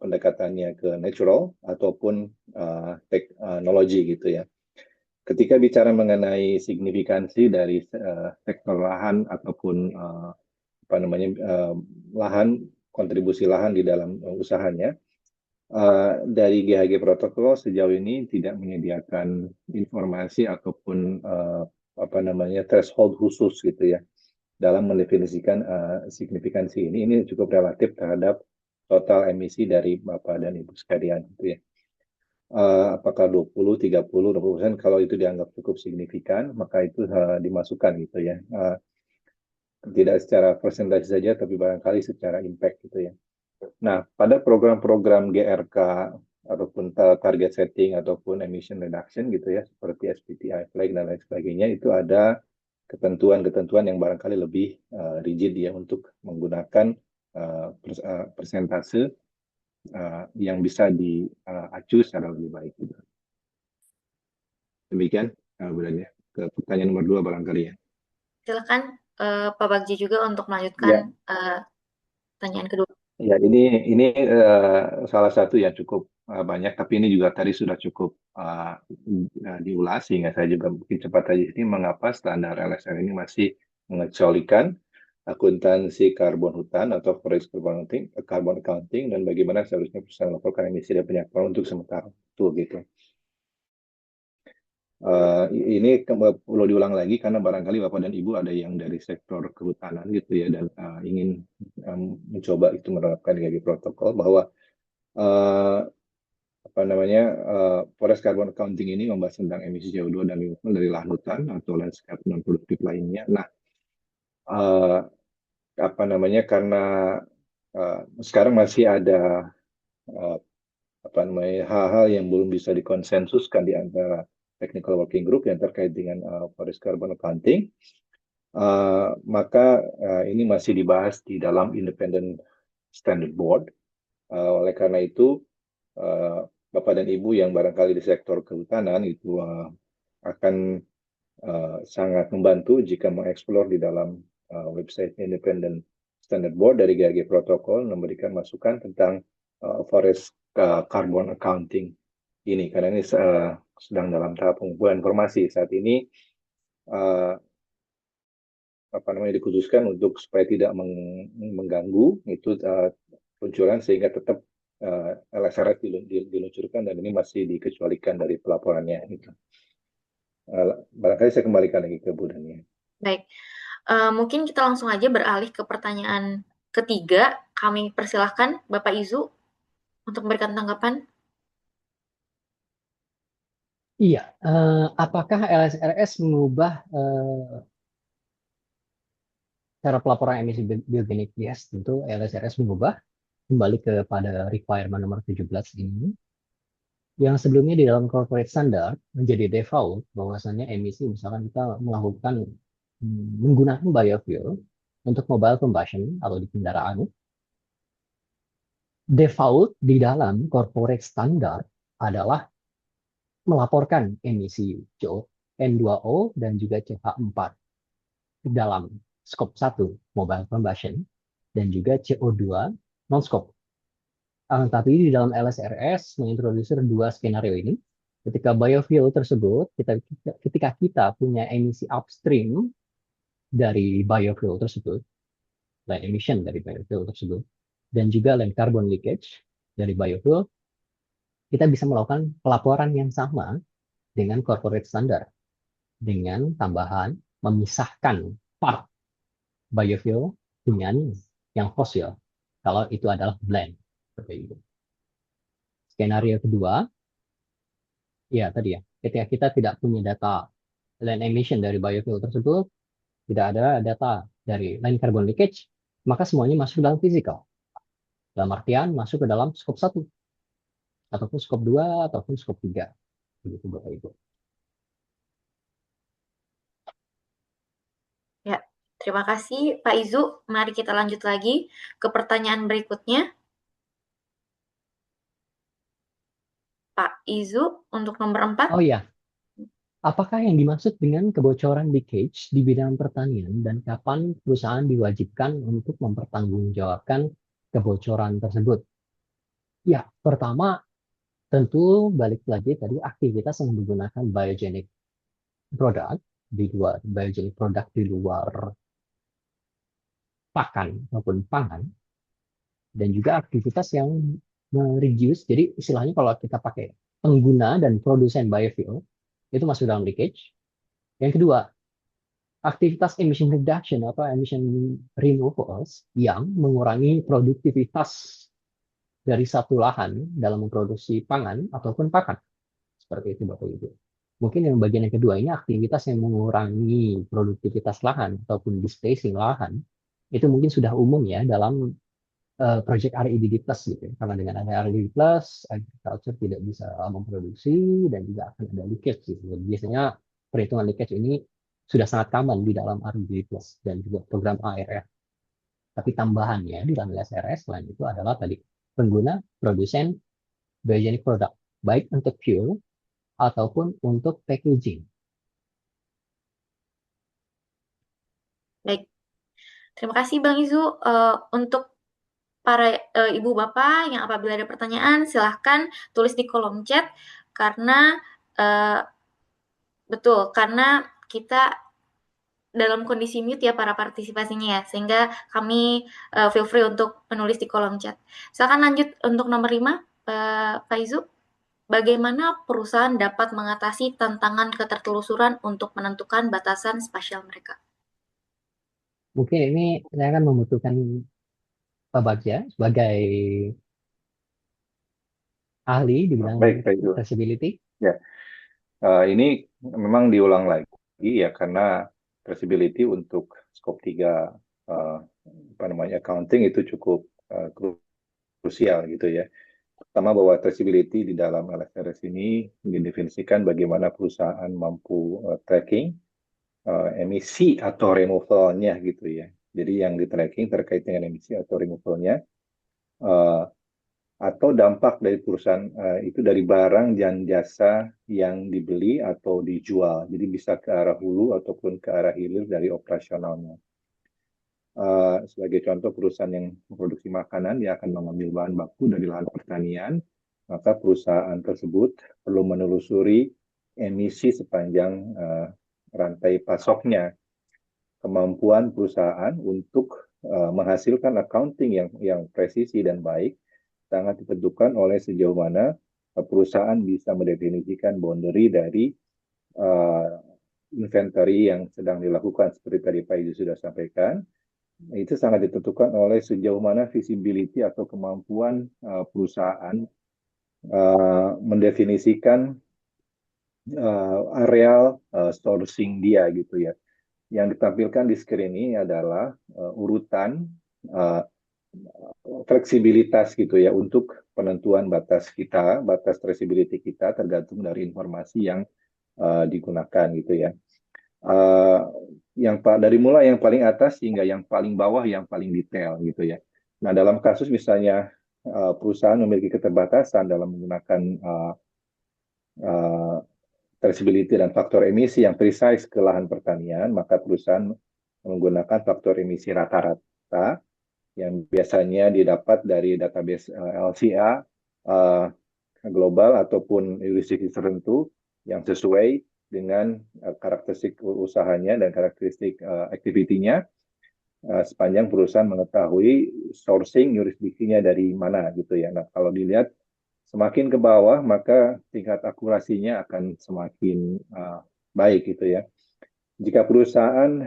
pendekatannya ke natural ataupun teknologi gitu ya. Ketika bicara mengenai signifikansi dari sektor lahan ataupun lahan, kontribusi lahan di dalam usahanya, dari GHG Protokol sejauh ini tidak menyediakan informasi ataupun threshold khusus gitu ya dalam mendefinisikan signifikansi ini. Ini cukup relatif terhadap total emisi dari Bapak dan Ibu sekalian gitu ya. Apakah 20, 30, 20%, kalau itu dianggap cukup signifikan, maka itu dimasukkan gitu ya. Tidak secara persentase saja, tapi barangkali secara impact gitu ya. Nah, pada program-program GRK ataupun target setting ataupun emission reduction gitu ya, seperti SBTi flag dan lain sebagainya, itu ada ketentuan-ketentuan yang barangkali lebih rigid ya untuk menggunakan persentase yang bisa diacu secara lebih baik. Gitu. Demikian, Bu Dania. Ke pertanyaan nomor 2 barangkali ya. Silakan Pak Bagji juga untuk Ya. melanjutkan pertanyaan kedua. Ya, ini salah satu yang cukup banyak, tapi ini juga tadi sudah cukup diulas, sehingga saya juga mungkin cepat saja ini mengapa standar LSR ini masih mengecualikan akuntansi karbon hutan atau forest carbon accounting, dan bagaimana seharusnya perusahaan melaporkan emisi dan penyampaian untuk sementara itu gitu. Ini perlu diulang lagi karena barangkali Bapak dan Ibu ada yang dari sektor kehutanan gitu ya, dan ingin mencoba itu menerapkan GHG protokol bahwa forest carbon accounting ini membahas tentang emisi CO2 dan lingkungan dari lahan hutan atau landscape non produktif lainnya. Nah, karena sekarang masih ada hal-hal yang belum bisa dikonsensuskan di antara technical working group yang terkait dengan forest carbon accounting, maka ini masih dibahas di dalam independent standard board. Oleh karena itu, Bapak dan Ibu yang barangkali di sektor kehutanan itu akan sangat membantu jika mengeksplor di dalam website Independent Standard Board dari GHG Protokol, memberikan masukan tentang forest carbon accounting ini, karena ini sedang dalam tahap pengumpulan informasi saat ini. Dikhususkan untuk supaya tidak mengganggu itu peluncuran, sehingga tetap LSRS diluncurkan, dan ini masih dikecualikan dari pelaporannya. Gitu. Barangkali saya kembalikan lagi ke Bu Dania. Baik, mungkin kita langsung aja beralih ke pertanyaan ketiga. Kami persilahkan Bapak Izu untuk memberikan tanggapan. Iya, apakah LSRS mengubah cara pelaporan emisi biogenic? Yes, tentu LSRS mengubah kembali kepada requirement nomor 17 ini, yang sebelumnya di dalam corporate standard menjadi default bahwasannya emisi, misalkan kita melakukan menggunakan biofuel untuk mobile combustion atau di kendaraan, default di dalam corporate standard adalah melaporkan emisi CO, N2O dan juga CH4 dalam scope 1 mobile combustion dan juga CO2 non-scope. Tapi di dalam LSRS mengintroduksi dua skenario ini. Ketika biofuel tersebut, ketika kita punya emisi upstream dari biofuel tersebut, land emission dari biofuel tersebut, dan juga land carbon leakage dari biofuel, kita bisa melakukan pelaporan yang sama dengan corporate standard, dengan tambahan memisahkan part biofuel dengan yang fosil, kalau itu adalah blend. Seperti itu. Skenario kedua, ya tadi ya, ketika kita tidak punya data land emission dari biofuel tersebut, tidak ada data dari land carbon leakage, maka semuanya masuk dalam physical. Dalam artian masuk ke dalam skop 1, ataupun skop 2, ataupun skop 3. Begitu Bapak Ibu. Ya, terima kasih Pak Izu. Mari kita lanjut lagi ke pertanyaan berikutnya. Pak Izu untuk nomor 4. Oh iya, apakah yang dimaksud dengan kebocoran leakage di bidang pertanian dan kapan perusahaan diwajibkan untuk mempertanggungjawabkan kebocoran tersebut? Ya, pertama tentu balik lagi tadi aktivitas yang menggunakan biogenic product di luar biogenic product di luar pakan maupun pangan dan juga aktivitas yang mereduce. Jadi istilahnya kalau kita pakai pengguna dan produsen biofuel itu masuk dalam leakage. Yang kedua, aktivitas emission reduction atau emission removals yang mengurangi produktivitas dari satu lahan dalam memproduksi pangan ataupun pakan. Seperti itu Bapak Ibu. Mungkin yang bagian yang kedua ini aktivitas yang mengurangi produktivitas lahan ataupun displacing lahan itu mungkin sudah umum ya dalam project REDD Plus gitu ya. Karena dengan ada REDD Plus, agriculture tidak bisa memproduksi dan juga akan ada leakage gitu. Biasanya perhitungan leakage ini sudah sangat common di dalam REDD Plus dan juga program ARR. Tapi tambahannya di dalam LSRS selain itu adalah tadi pengguna, produsen, biogenic product, baik untuk fuel ataupun untuk packaging. Baik, terima kasih Bang Izu. Untuk para ibu bapak yang apabila ada pertanyaan silahkan tulis di kolom chat karena betul karena kita dalam kondisi mute ya para partisipasinya ya sehingga kami feel free untuk menulis di kolom chat. Silakan lanjut untuk nomor 5 Pak Izu. Bagaimana perusahaan dapat mengatasi tantangan ketertelusuran untuk menentukan batasan spasial mereka? Mungkin ini saya akan membutuhkan Pak Bagja sebagai ahli di bidang Baik, Pak Izu. traceability. Ya, ini memang diulang lagi ya karena traceability untuk skop 3 accounting itu cukup krusial gitu ya. Pertama bahwa traceability di dalam LSRS ini mendefinisikan bagaimana perusahaan mampu tracking emisi atau removalnya gitu ya. Jadi yang di tracking terkait dengan emisi atau removalnya atau dampak dari perusahaan itu dari barang dan jasa yang dibeli atau dijual. Jadi bisa ke arah hulu ataupun ke arah hilir dari operasionalnya. Sebagai contoh perusahaan yang memproduksi makanan dia akan mengambil bahan baku dari lahan pertanian, maka perusahaan tersebut perlu menelusuri emisi sepanjang rantai pasoknya. Kemampuan perusahaan untuk menghasilkan accounting yang presisi dan baik sangat ditentukan oleh sejauh mana perusahaan bisa mendefinisikan boundary dari inventory yang sedang dilakukan seperti tadi Pak Izu sudah sampaikan. Itu sangat ditentukan oleh sejauh mana visibility atau kemampuan perusahaan mendefinisikan areal sourcing dia gitu ya. Yang ditampilkan di screen ini adalah urutan fleksibilitas gitu ya untuk penentuan batas kita, batas traceability kita tergantung dari informasi yang digunakan gitu ya. Dari mulai yang paling atas hingga yang paling bawah yang paling detail gitu ya. Nah dalam kasus misalnya perusahaan memiliki keterbatasan dalam menggunakan traceability dan faktor emisi yang precise ke lahan pertanian, maka perusahaan menggunakan faktor emisi rata-rata yang biasanya didapat dari database LCA global ataupun jurisdiksi tertentu yang sesuai dengan karakteristik usahanya dan karakteristik aktivitinya sepanjang perusahaan mengetahui sourcing jurisdiksinya dari mana gitu ya. Nah, kalau dilihat semakin ke bawah maka tingkat akurasinya akan semakin baik gitu ya. Jika perusahaan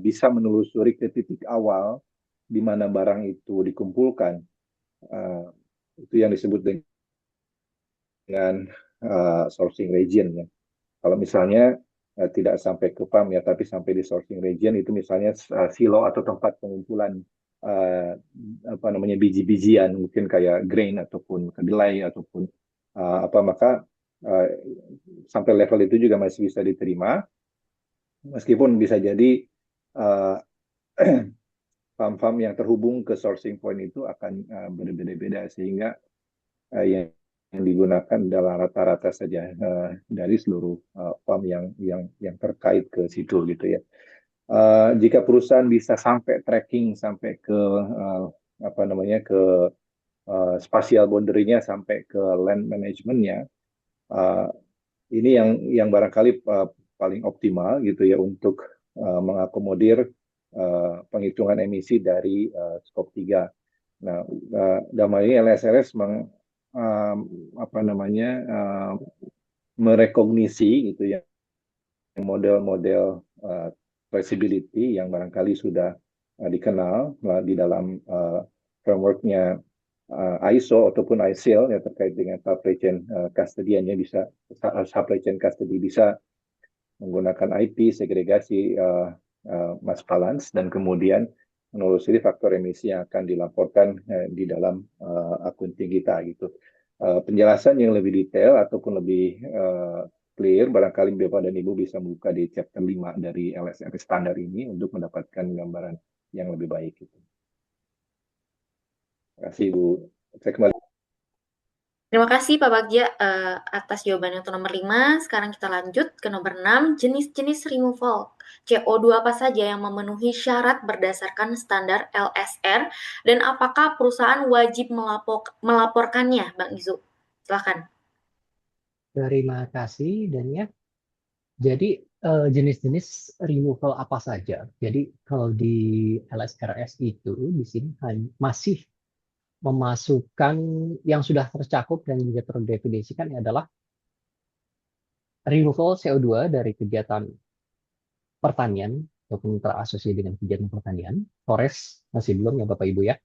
bisa menelusuri ke titik awal di mana barang itu dikumpulkan, itu yang disebut dengan sourcing region ya. Kalau misalnya tidak sampai ke farm ya, tapi sampai di sourcing region itu misalnya silo atau tempat pengumpulan biji-bijian mungkin kayak grain ataupun kedelai ataupun maka sampai level itu juga masih bisa diterima meskipun bisa jadi farm-farm yang terhubung ke sourcing point itu akan berbeda-beda sehingga yang digunakan adalah rata-rata saja dari seluruh firm yang terkait ke situ gitu ya. Jika perusahaan bisa sampai tracking sampai ke apa namanya ke spatial boundary-nya sampai ke land management-nya, ini yang barangkali paling optimal gitu ya untuk mengakomodir penghitungan emisi dari skop 3. Nah, dalam hal ini LSRS apa namanya merekognisi gitu ya model-model traceability yang barangkali sudah dikenal di dalam frameworknya ISO ataupun ISIL yang terkait dengan supply chain custodiannya bisa supply chain custody bisa menggunakan IP segregasi mass balance dan kemudian menelusuri faktor emisi yang akan dilaporkan di dalam akunting kita gitu. Penjelasan yang lebih detail ataupun lebih clear, barangkali Bapak dan Ibu bisa membuka di chapter 5 dari LSR standar ini untuk mendapatkan gambaran yang lebih baik. Gitu. Terima kasih Ibu. Saya kembali. Terima kasih Pak Bagja atas jawabannya untuk nomor 5. Sekarang kita lanjut ke nomor 6, jenis-jenis removal CO2 apa saja yang memenuhi syarat berdasarkan standar LSR dan apakah perusahaan wajib melaporkannya, Bang Izu? Silakan. Terima kasih Dania. Jadi jenis-jenis removal apa saja? Jadi kalau di LSRS itu di sini masih memasukkan yang sudah tercakup dan juga terdefinisikan adalah removal CO2 dari kegiatan pertanian ataupun terasosiasi dengan kegiatan pertanian. Forest masih belum ya Bapak Ibu ya.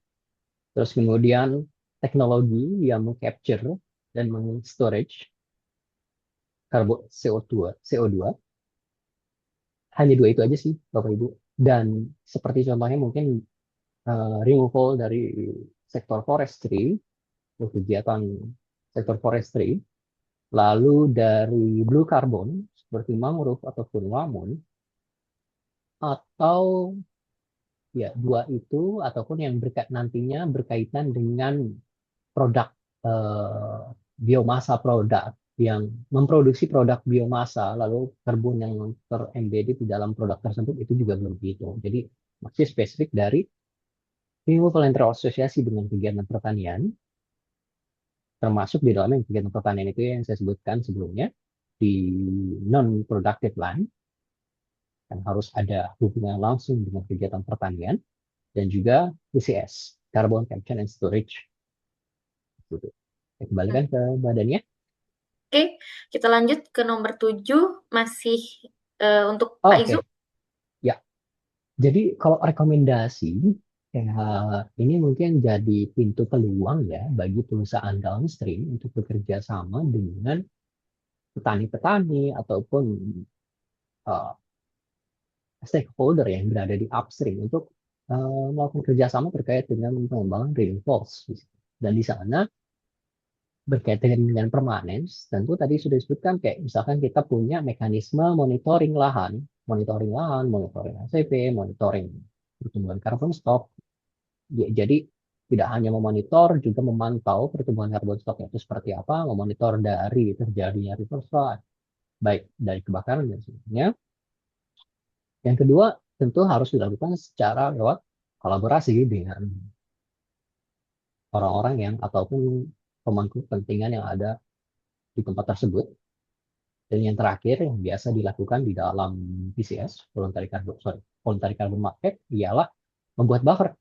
Terus kemudian teknologi yang meng-capture dan meng-storage karbon CO2. Hanya dua itu aja sih Bapak Ibu. Dan seperti contohnya mungkin removal dari sektor forestry, kegiatan sektor forestry, lalu dari blue carbon seperti mangrove ataupun wamun, atau ya dua itu ataupun yang nantinya berkaitan dengan produk biomasa produk yang memproduksi produk biomasa lalu karbon yang terembedded di dalam produk tersebut itu juga belum dihitung. Jadi masih spesifik dari renewable yang terasosiasi dengan kegiatan pertanian, termasuk di dalamnya kegiatan pertanian itu yang saya sebutkan sebelumnya di non-productive land, yang harus ada hubungan langsung dengan kegiatan pertanian, dan juga CCS, Carbon Capture and Storage. Saya kembalikan ke badannya. Oke, kita lanjut ke nomor 7, masih untuk Oh, Pak oke. Izu. Ya, jadi kalau rekomendasi, ya, ini mungkin jadi pintu peluang ya bagi perusahaan downstream untuk bekerja sama dengan petani-petani ataupun uh, stakeholder yang berada di upstream untuk melakukan kerjasama terkait dengan pengembangan renewables. Dan di sana berkaitan dengan permanence, tentu tadi sudah disebutkan kayak misalkan kita punya mekanisme monitoring lahan, monitoring ACP, monitoring pertumbuhan carbon stock. Jadi tidak hanya memonitor, juga memantau pertumbuhan carbon stock itu seperti apa, memonitor dari terjadinya reversal, baik dari kebakaran dan sebagainya. Yang kedua, tentu harus dilakukan secara lewat kolaborasi dengan orang-orang yang ataupun pemangku kepentingan yang ada di tempat tersebut. Dan yang terakhir yang biasa dilakukan di dalam PCS, voluntary carbon market, ialah membuat buffer.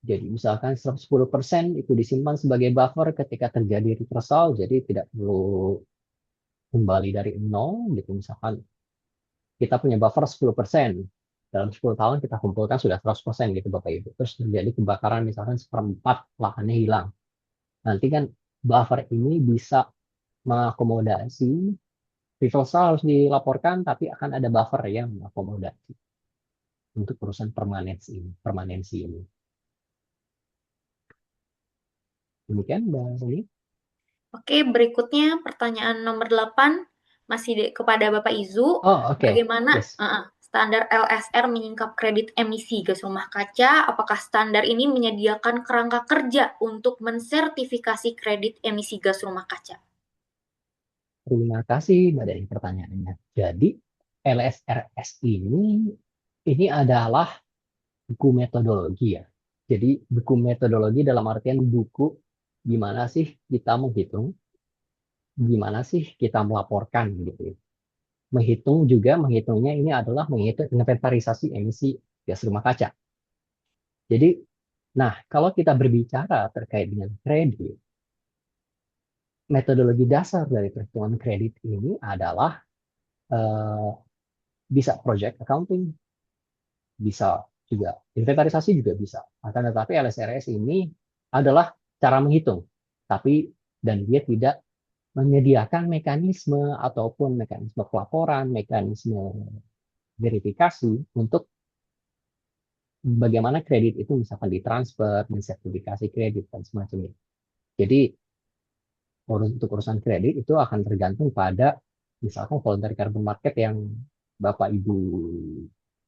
Jadi misalkan 110% itu disimpan sebagai buffer ketika terjadi reversal, jadi tidak perlu kembali dari nol, gitu. Misalkan kita punya buffer 10%, dalam 10 tahun kita kumpulkan sudah 100% gitu Bapak Ibu. Terus terjadi kebakaran misalkan seperempat lahannya hilang. Nanti kan buffer ini bisa mengakomodasi reversal harus dilaporkan, tapi akan ada buffer yang mengakomodasi untuk urusan permanensi ini. Demikian Mbak Sony. Oke, berikutnya pertanyaan nomor 8 masih kepada Bapak Izu. Oh, oke. Bagaimana Yes. standar LSR menyingkap kredit emisi gas rumah kaca? Apakah standar ini menyediakan kerangka kerja untuk mensertifikasi kredit emisi gas rumah kaca? Terima kasih Mbak dari pertanyaannya. Jadi LSRS ini adalah buku metodologi ya. Jadi buku metodologi dalam artian buku gimana sih kita menghitung, gimana sih kita melaporkan gitu ya. Menghitungnya ini adalah menghitung inventarisasi emisi gas rumah kaca. Jadi, nah kalau kita berbicara terkait dengan kredit, metodologi dasar dari perhitungan kredit ini adalah eh, bisa project accounting, bisa juga inventarisasi juga bisa. Akan tetapi LSRS ini adalah cara menghitung, tapi dan dia tidak menyediakan mekanisme ataupun mekanisme pelaporan, mekanisme verifikasi untuk bagaimana kredit itu misalkan ditransfer, mensertifikasi kredit dan semacamnya. Jadi untuk urusan kredit itu akan tergantung pada misalkan voluntary carbon market yang Bapak Ibu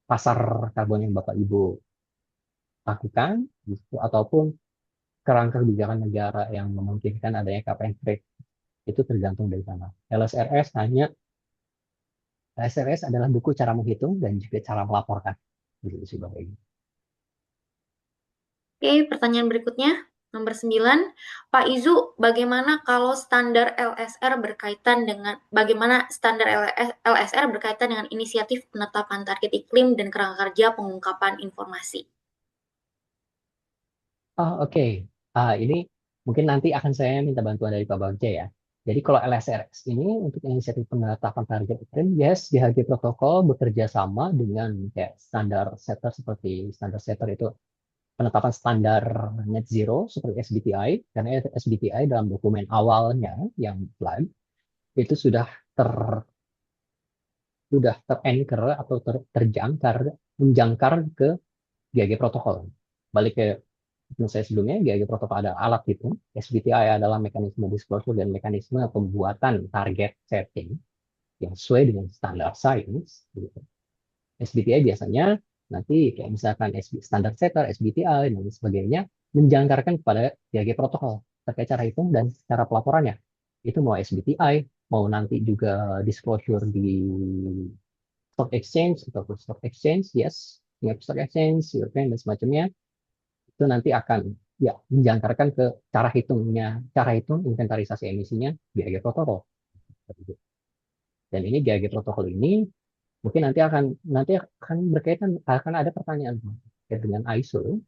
pasar karbon yang Bapak Ibu lakukan gitu, ataupun kerangka kebijakan negara yang memungkinkan adanya cap and trade itu tergantung dari sana. LSRS adalah buku cara menghitung dan juga cara melaporkan. Begitu sih Bapak Ibu. Oke, pertanyaan berikutnya. Nomor 9, Pak Izu, bagaimana kalau standar LSR berkaitan dengan inisiatif penetapan target iklim dan kerangka kerja pengungkapan informasi? Oke. Ini mungkin nanti akan saya minta bantuan dari Pak Bagja ya. Jadi kalau LSRS ini untuk inisiatif penetapan target iklim, yes, DHG protokol bekerja sama dengan kayak standar setter seperti standar setter itu penetapan standar net zero seperti SBTI, karena SBTI dalam dokumen awalnya yang flag itu sudah ter-anchor atau menjangkar ke GAG protokol. Balik ke saya sebelumnya, GAG protokol ada alat hitung, SBTI adalah mekanisme disclosure dan mekanisme pembuatan target setting yang sesuai dengan standar sains. Gitu. SBTI biasanya nanti kayak misalkan standar setter, SBTI, dan sebagainya, menjangkarkan kepada GAG protokol terkait cara hitung dan cara pelaporannya. Itu mau SBTI, mau nanti juga disclosure di stock exchange ataupun stock exchange, yes, stock exchange, European dan semacamnya, itu nanti akan ya menjangkarkan ke cara hitung inventarisasi emisinya GAG protokol. Dan ini GAG protokol ini mungkin nanti akan berkaitan akan ada pertanyaan terkait dengan ISO.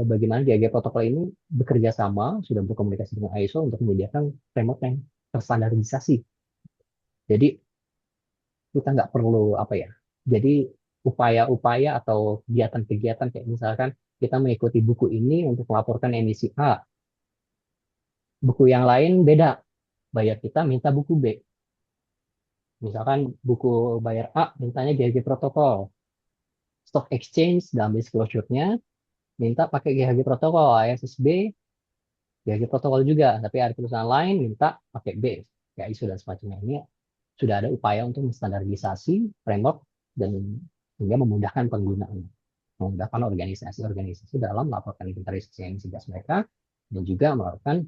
Bagaimana GAG protokol ini bekerja sama sudah berkomunikasi dengan ISO untuk menyediakan framework yang terstandarisasi. Jadi kita nggak perlu apa ya. Jadi upaya-upaya atau kegiatan-kegiatan kayak misalkan kita mengikuti buku ini untuk melaporkan emisi A, buku yang lain beda, bayar kita minta buku B. Misalkan buku bayar A mintanya GAG protokol, stock exchange dalam disclosure-nya minta pakai GHG protokol, ISSB, GHG protokol juga, tapi ada perusahaan lain minta pakai B, kayak ISO dan semacamnya. Ini sudah ada upaya untuk menstandarisasi framework dan sehingga memudahkan penggunaan, memudahkan organisasi-organisasi dalam melaporkan inventarisasi emisi gas mereka dan juga melakukan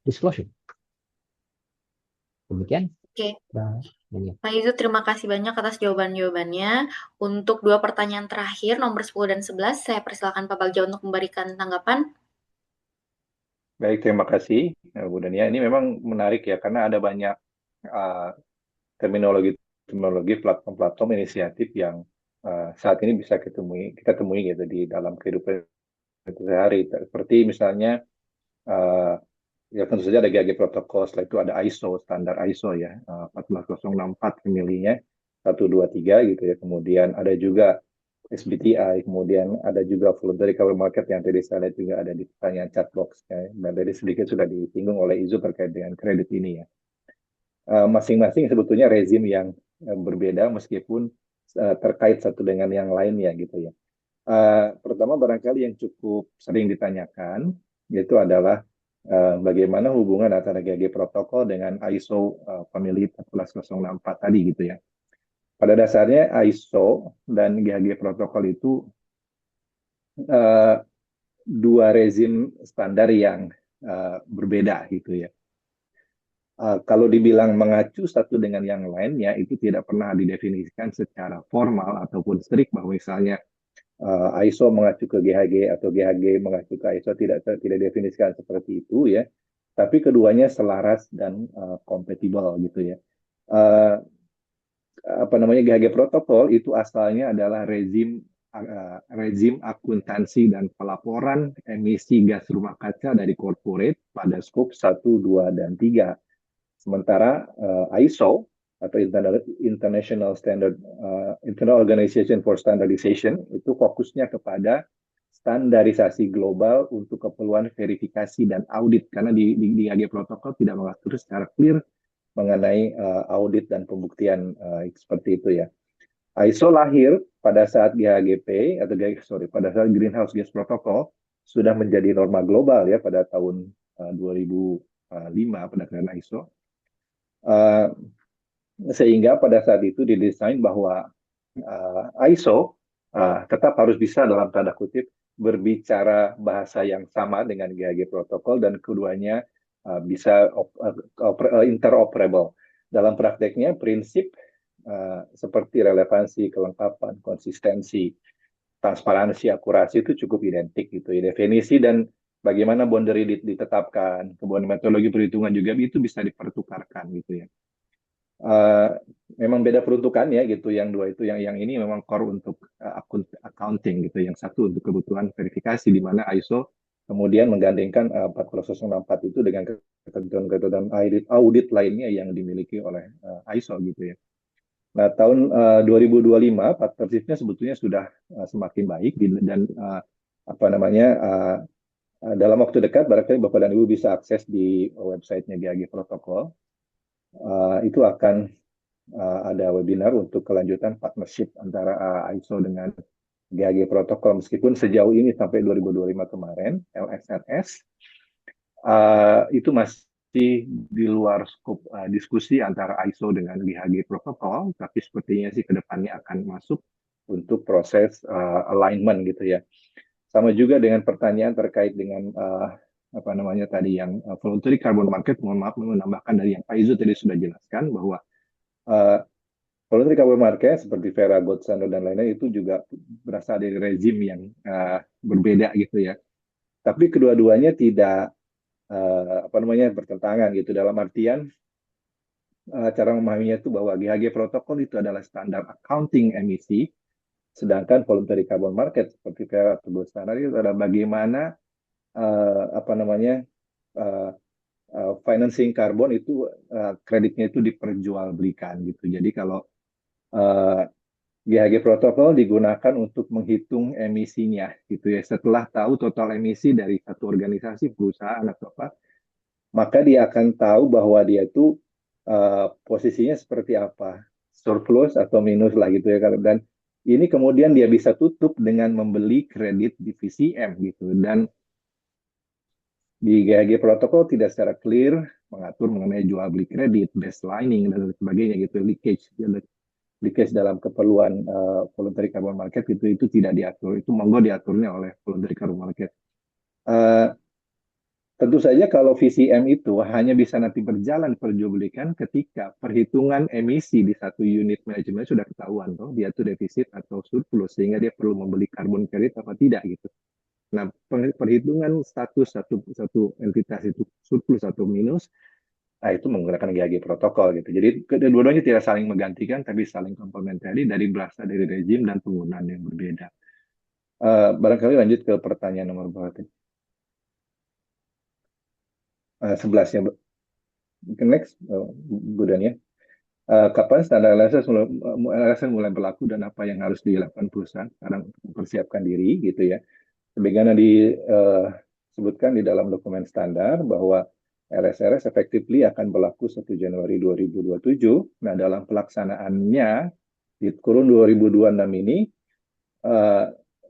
disclosure. Demikian. Oke. Pak Izu, terima kasih banyak atas jawaban-jawabannya. Untuk 2 pertanyaan terakhir, nomor 10 dan 11, saya persilakan Pak Bagja untuk memberikan tanggapan. Baik, terima kasih Bu Dania. Ini memang menarik ya, karena ada banyak terminologi platform-platform inisiatif yang saat ini bisa kita temui gitu di dalam kehidupan sehari. Seperti misalnya ya tentu saja ada GAG protokol, setelah itu ada ISO, standar ISO ya, 14064 family-nya, 123 gitu ya. Kemudian ada juga SBTI, kemudian ada juga voluntary carbon market yang tadi saya lihat juga ada di pertanyaan chat box ya. Dan tadi sedikit sudah disinggung oleh Izu terkait dengan kredit ini ya. Masing-masing sebetulnya rezim yang berbeda meskipun terkait satu dengan yang lainnya gitu ya. Pertama barangkali yang cukup sering ditanyakan yaitu adalah bagaimana hubungan antara GAG protokol dengan ISO family 14064 tadi gitu ya. pada dasarnya ISO dan GHG protokol itu uh, dua rezim standar yang berbeda gitu ya. Kalau dibilang mengacu satu dengan yang lainnya itu tidak pernah didefinisikan secara formal ataupun strict bahwa misalnya ISO mengacu ke GHG atau GHG mengacu ke ISO, tidak definisikan seperti itu ya. Tapi keduanya selaras dan kompatibel gitu ya. Uh, apa namanya GHG protokol itu asalnya adalah rezim akuntansi dan pelaporan emisi gas rumah kaca dari corporate pada skop 1, 2, dan 3. Sementara ISO atau International Standard International Organization for Standardization itu fokusnya kepada standarisasi global untuk keperluan verifikasi dan audit, karena di AG protokol tidak mengatur secara clear mengenai audit dan pembuktian seperti itu ya. ISO lahir pada saat GHGP atau pada saat Greenhouse Gas Protocol sudah menjadi norma global ya pada tahun 2005 pada karena ISO. Sehingga pada saat itu didesain bahwa ISO tetap harus bisa dalam tanda kutip berbicara bahasa yang sama dengan GHG protokol dan keduanya bisa interoperable. Dalam prakteknya prinsip seperti relevansi, kelengkapan, konsistensi, transparansi, akurasi itu cukup identik gitu ya. Definisi dan bagaimana boundary ditetapkan, kemudian metodologi perhitungan juga itu bisa dipertukarkan gitu ya. Memang beda peruntukannya gitu, yang dua itu, yang ini memang core untuk accounting gitu, yang satu untuk kebutuhan verifikasi di mana ISO kemudian menggandengkan 14064 itu dengan ketentuan-ketentuan audit lainnya yang dimiliki oleh ISO gitu ya. Nah, tahun 2025 partnership-nya sebetulnya sudah semakin baik dan apa namanya dalam waktu dekat barangkali Bapak dan Ibu bisa akses di websitenya GHG Protokol. Itu akan ada webinar untuk kelanjutan partnership antara ISO dengan GHG Protokol. Meskipun sejauh ini sampai 2025 kemarin, LSRS, itu masih di luar skop diskusi antara ISO dengan GHG Protokol, tapi sepertinya sih ke depannya akan masuk untuk proses alignment gitu ya. Sama juga dengan pertanyaan terkait dengan apa namanya tadi yang voluntary carbon market, mohon maaf menambahkan dari yang Pak Izu tadi sudah jelaskan bahwa voluntary carbon market seperti Vera, Gold Standard dan lainnya itu juga berasal dari rezim yang berbeda gitu ya. Tapi kedua-duanya tidak apa namanya bertentangan gitu, dalam artian cara memahaminya itu bahwa GHG protokol itu adalah standar accounting emisi, sedangkan voluntary carbon market seperti Vera atau Gold Standard itu adalah bagaimana apa namanya financing karbon itu kreditnya itu diperjualbelikan gitu. Jadi kalau GHG protokol digunakan untuk menghitung emisinya gitu ya. Setelah tahu total emisi dari satu organisasi, perusahaan atau apa, maka dia akan tahu bahwa dia itu posisinya seperti apa, surplus atau minus lah gitu ya. Dan ini kemudian dia bisa tutup dengan membeli kredit di VCM gitu. Dan di GHG protokol tidak secara clear mengatur mengenai jual beli kredit, baselining dan sebagainya gitu, leakage dalam keperluan voluntary carbon market itu tidak diatur. Itu monggo diaturnya oleh voluntary carbon market. Tentu saja kalau VCM itu hanya bisa nanti berjalan perjualbelikan ketika perhitungan emisi di satu unit manajemen sudah ketahuan toh dia itu defisit atau surplus, sehingga dia perlu membeli carbon credit apa tidak gitu. Nah, perhitungan status satu entitas itu surplus atau minus, nah itu menggunakan GHG protokol gitu. Jadi kedua-duanya tidak saling menggantikan, tapi saling komplementari berasal dari rezim dan penggunaan yang berbeda. Barangkali lanjut ke pertanyaan nomor berapa? 11 ya, next, Bu Dania. Kapan standar LSS mulai berlaku dan apa yang harus dilakukan perusahaan sekarang untuk mempersiapkan diri gitu ya. Sebagaimana disebutkan di dalam dokumen standar bahwa LSRS effectively akan berlaku 1 Januari 2027. Nah, dalam pelaksanaannya di kurun 2026 ini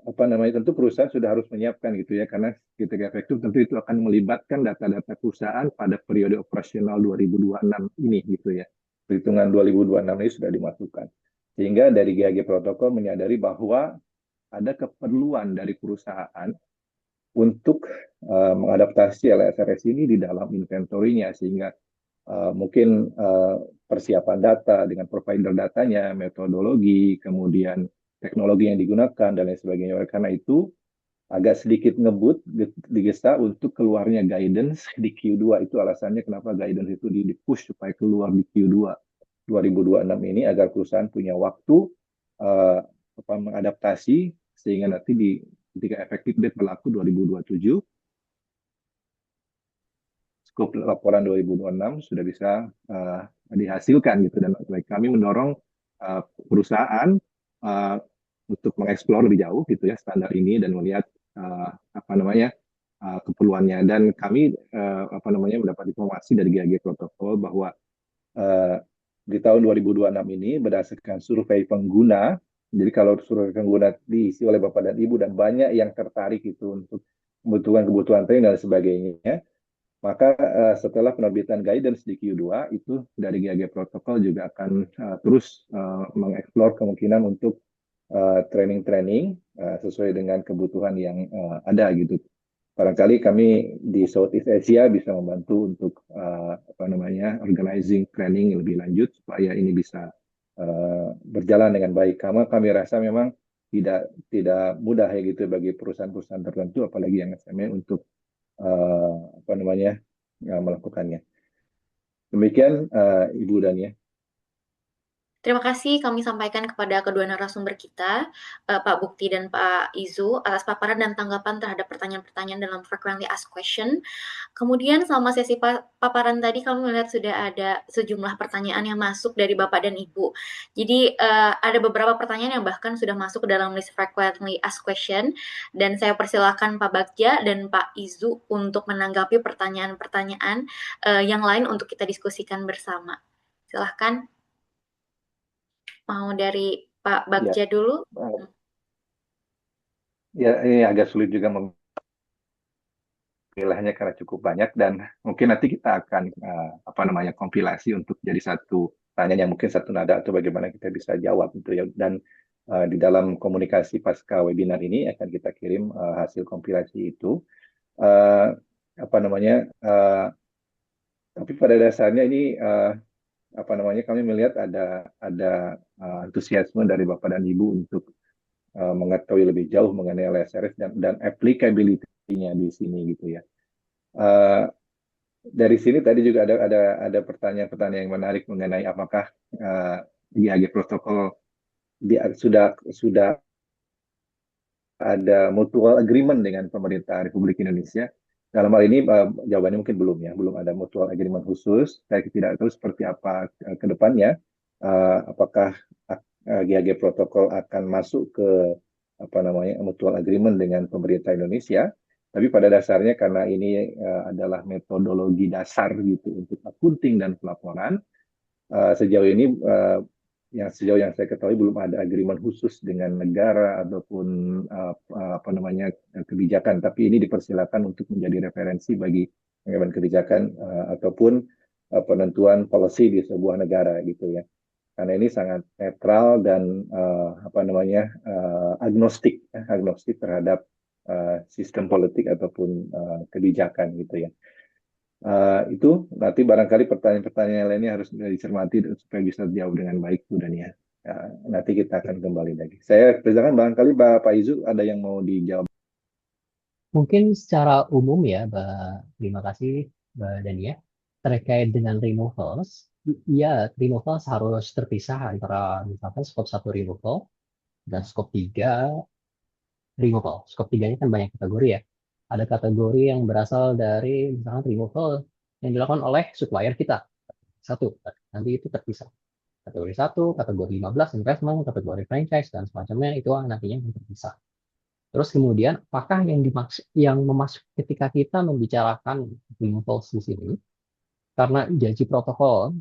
apa namanya tentu perusahaan sudah harus menyiapkan gitu ya, karena ketika efektif tentu itu akan melibatkan data-data perusahaan pada periode operasional 2026 ini gitu ya. Perhitungan 2026 ini sudah dimasukkan. Sehingga dari GHG Protokol menyadari bahwa ada keperluan dari perusahaan untuk mengadaptasi LSRS ini di dalam inventorinya, sehingga mungkin persiapan data dengan provider datanya, metodologi, kemudian teknologi yang digunakan, dan lain sebagainya. Oleh karena itu, agak sedikit ngebut digesa untuk keluarnya guidance di Q2. Itu alasannya kenapa guidance itu di-push supaya keluar di Q2 2026 ini, agar perusahaan punya waktu uh, mengadaptasi, sehingga nanti ketika efektif date berlaku 2027, skop laporan 2026 sudah bisa dihasilkan gitu. Dan kami mendorong perusahaan uh, untuk mengeksplor lebih jauh gitu ya standar ini, dan melihat keperluannya. Dan kami mendapat informasi dari GHG Protokol bahwa uh, di tahun 2026 ini berdasarkan survei pengguna. Jadi kalau survei pengguna diisi oleh Bapak dan Ibu dan banyak yang tertarik itu untuk kebutuhan training dan sebagainya, maka setelah penerbitan guidance di Q2 itu dari GHG Protokol juga akan terus mengeksplor kemungkinan untuk training-training sesuai dengan kebutuhan yang ada gitu. Barangkali kami di Southeast Asia bisa membantu untuk organizing training lebih lanjut supaya ini bisa berjalan dengan baik. Karena kami rasa memang tidak mudah ya gitu bagi perusahaan-perusahaan tertentu, apalagi yang SME, untuk melakukannya. Demikian Ibu Dania. Terima kasih kami sampaikan kepada kedua narasumber kita, Pak Bukti dan Pak Izu, atas paparan dan tanggapan terhadap pertanyaan-pertanyaan dalam Frequently Asked Question. Kemudian selama sesi paparan tadi kami melihat sudah ada sejumlah pertanyaan yang masuk dari Bapak dan Ibu. Jadi ada beberapa pertanyaan yang bahkan sudah masuk ke dalam list Frequently Asked Question, dan saya persilakan Pak Bagja dan Pak Izu untuk menanggapi pertanyaan-pertanyaan yang lain untuk kita diskusikan bersama. Silahkan. Mau dari Pak Bagja dulu? Ya, ini agak sulit juga memilihnya karena cukup banyak, dan mungkin nanti kita akan kompilasi untuk jadi satu pertanyaan yang mungkin satu nada atau bagaimana kita bisa jawab gitu ya. Dan di dalam komunikasi pasca webinar ini akan kita kirim hasil kompilasi itu. Tapi pada dasarnya ini kami melihat ada antusiasme dari Bapak dan Ibu untuk mengetahui lebih jauh mengenai LSRS dan applicability-nya di sini gitu ya. Dari sini tadi juga ada pertanyaan-pertanyaan yang menarik mengenai apakah GHG Protokol sudah ada mutual agreement dengan pemerintah Republik Indonesia. Dalam hal ini jawabannya mungkin belum ya, belum ada mutual agreement khusus. Saya tidak tahu seperti apa ke depannya, apakah GHG Protokol akan masuk ke mutual agreement dengan pemerintah Indonesia. Tapi pada dasarnya karena ini adalah metodologi dasar gitu untuk accounting dan pelaporan, sejauh ini sejauh yang saya ketahui belum ada agreement khusus dengan negara ataupun kebijakan. Tapi ini dipersilakan untuk menjadi referensi bagi pengambilan kebijakan ataupun penentuan policy di sebuah negara gitu ya. Karena ini sangat netral dan agnostik terhadap sistem politik ataupun kebijakan gitu ya. Itu nanti barangkali pertanyaan-pertanyaan lainnya harus dicermati supaya bisa dijawab dengan baik, Bu Dania. Nanti kita akan kembali lagi. Saya persilakan barangkali Pak Izu ada yang mau dijawab. Mungkin secara umum ya, terima kasih Mbak Dania. Terkait dengan removals, ya removals harus terpisah antara misalkan scope 1 removal dan scope 3 removal. Scope 3 ini kan banyak kategori ya. Ada kategori yang berasal dari misalkan removal yang dilakukan oleh supplier kita. Satu, nanti itu terpisah. Kategori 1, kategori 15 investment, kategori franchise, dan semacamnya itu nantinya terpisah. Terus kemudian, apakah yang memasuk ketika kita membicarakan removals di sini, karena janji protokol,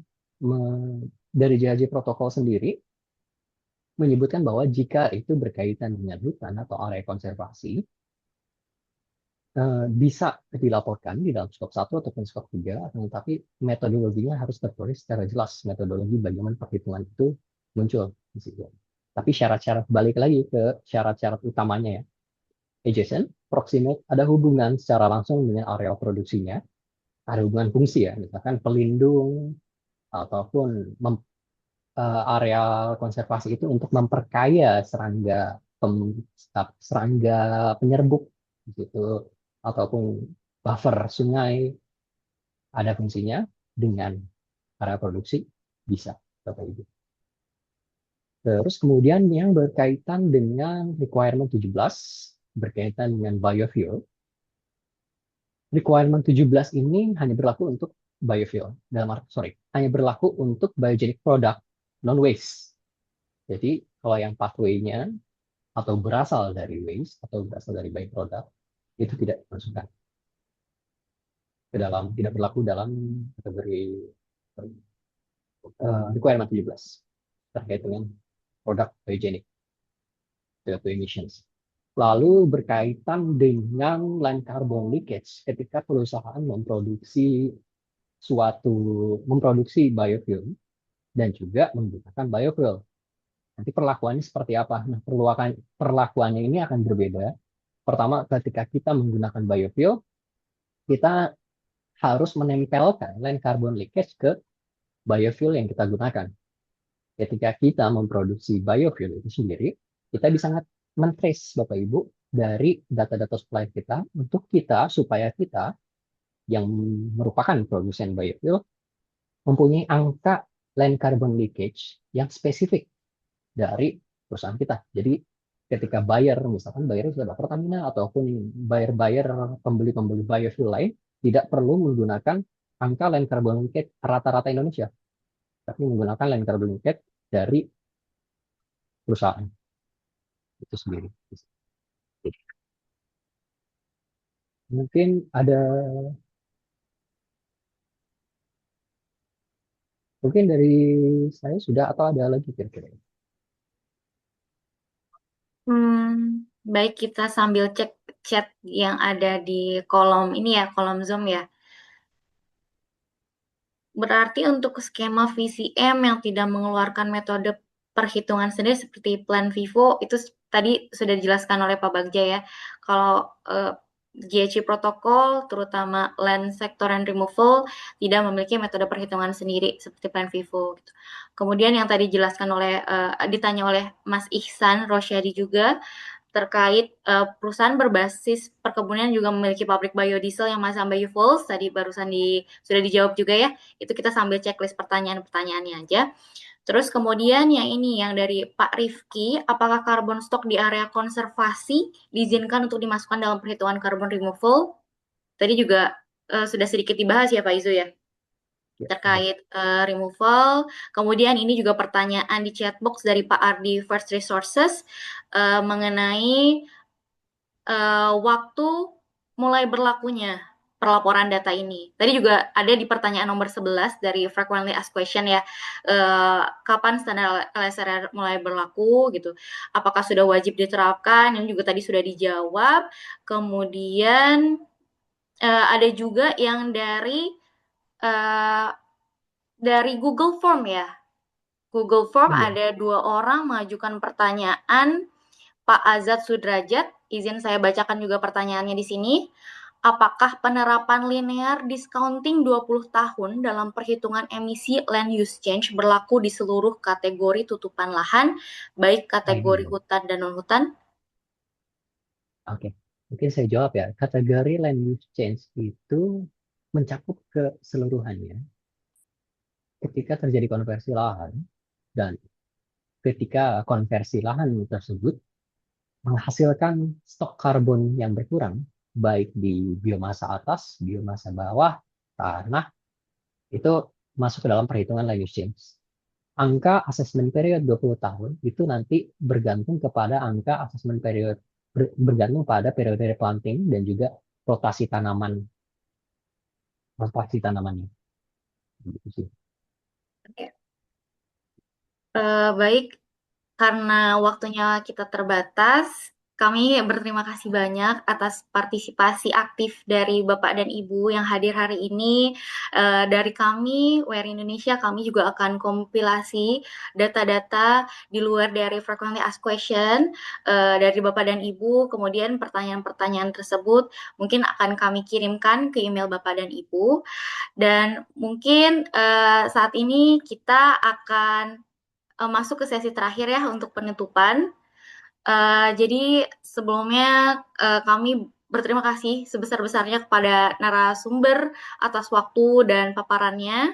dari janji protokol sendiri, menyebutkan bahwa jika itu berkaitan dengan hutan atau area konservasi, bisa dilaporkan di dalam skop 1 ataupun skop 3, tetapi metodologinya harus tertulis secara jelas. Metodologi bagaimana perhitungan itu muncul di situ. Tapi syarat-syarat balik lagi ke syarat-syarat utamanya ya. Adjacent, proximate, ada hubungan secara langsung dengan area produksinya, ada hubungan fungsi ya, misalkan pelindung ataupun area konservasi itu untuk memperkaya serangga penyerbuk gitu, ataupun buffer sungai ada fungsinya dengan area produksi bisa Bapak Ibu. Terus kemudian yang berkaitan dengan requirement 17 berkaitan dengan biofuel. Requirement 17 ini hanya berlaku untuk biofuel hanya berlaku untuk biogenic product non waste. Jadi kalau yang pathway-nya atau berasal dari waste atau berasal dari byproduct itu tidak dimasukkan tidak berlaku dalam kategori requirement 17 terkait dengan produk biogenic CO2 emissions. Lalu berkaitan dengan land carbon leakage ketika perusahaan memproduksi biofuel dan juga menggunakan biofuel. Nanti perlakuannya seperti apa? Nah, perlakuannya ini akan berbeda. Pertama, ketika kita menggunakan biofuel, kita harus menempelkan land carbon leakage ke biofuel yang kita gunakan. Ketika kita memproduksi biofuel itu sendiri, kita bisa men-trace Bapak Ibu dari data-data supply kita supaya kita yang merupakan produsen biofuel mempunyai angka land carbon leakage yang spesifik dari perusahaan kita. Jadi ketika misalkan buyer sudah Pertamina ataupun buyer pembeli-pembeli biofuel lain, tidak perlu menggunakan angka land carbon leakage rata-rata Indonesia, tapi menggunakan land carbon leakage dari perusahaan itu sendiri. Mungkin dari saya sudah atau ada lagi kira-kira? Baik, kita sambil cek chat yang ada di kolom ini ya, kolom Zoom ya. Berarti untuk skema VCM yang tidak mengeluarkan metode perhitungan sendiri seperti Plan Vivo itu tadi sudah dijelaskan oleh Pak Bagja ya. Kalau GHG protokol, terutama land sector and removal, tidak memiliki metode perhitungan sendiri seperti Plan Vivo. Gitu. Kemudian yang tadi ditanya oleh Mas Ihsan Rosyadi juga, terkait perusahaan berbasis perkebunan juga memiliki pabrik biodiesel yang masih biofuels, tadi barusan sudah dijawab juga ya, itu kita sambil checklist pertanyaan-pertanyaannya aja. Terus kemudian yang dari Pak Rifki, apakah carbon stock di area konservasi diizinkan untuk dimasukkan dalam perhitungan carbon removal? Tadi juga sudah sedikit dibahas ya Pak Izo ya, terkait removal. Kemudian ini juga pertanyaan di chatbox dari Pak Ardi First Resources mengenai waktu mulai berlakunya perlaporan data ini. Tadi juga ada di pertanyaan nomor 11 dari frequently asked question ya, kapan standar LSRR mulai berlaku gitu. Apakah sudah wajib diterapkan? Ini juga tadi sudah dijawab. Kemudian ada juga yang dari Google Form ya. Google Form ada 2 orang mengajukan pertanyaan. Pak Azad Sudrajat, izin saya bacakan juga pertanyaannya di sini. Apakah penerapan linear discounting 20 tahun dalam perhitungan emisi land use change berlaku di seluruh kategori tutupan lahan, baik kategori hutan dan non-hutan? Oke, mungkin saya jawab ya. Kategori land use change itu mencakup keseluruhannya. Ketika terjadi konversi lahan dan ketika konversi lahan tersebut menghasilkan stok karbon yang berkurang, baik di biomasa atas, biomasa bawah, tanah, itu masuk ke dalam perhitungan land use change. Angka assessment period 20 tahun itu nanti bergantung kepada angka assessment period, bergantung pada periode planting dan juga rotasi tanamannya. Gitu sih. Baik, karena waktunya kita terbatas, Kami berterima kasih banyak atas partisipasi aktif dari Bapak dan Ibu yang hadir hari ini. Dari kami, WR Indonesia, kami juga akan kompilasi data-data di luar dari frequently asked question dari Bapak dan Ibu. Kemudian pertanyaan-pertanyaan tersebut mungkin akan kami kirimkan ke email Bapak dan Ibu. Dan mungkin saat ini kita akan masuk ke sesi terakhir ya untuk penutupan. Jadi sebelumnya kami berterima kasih sebesar-besarnya kepada narasumber atas waktu dan paparannya,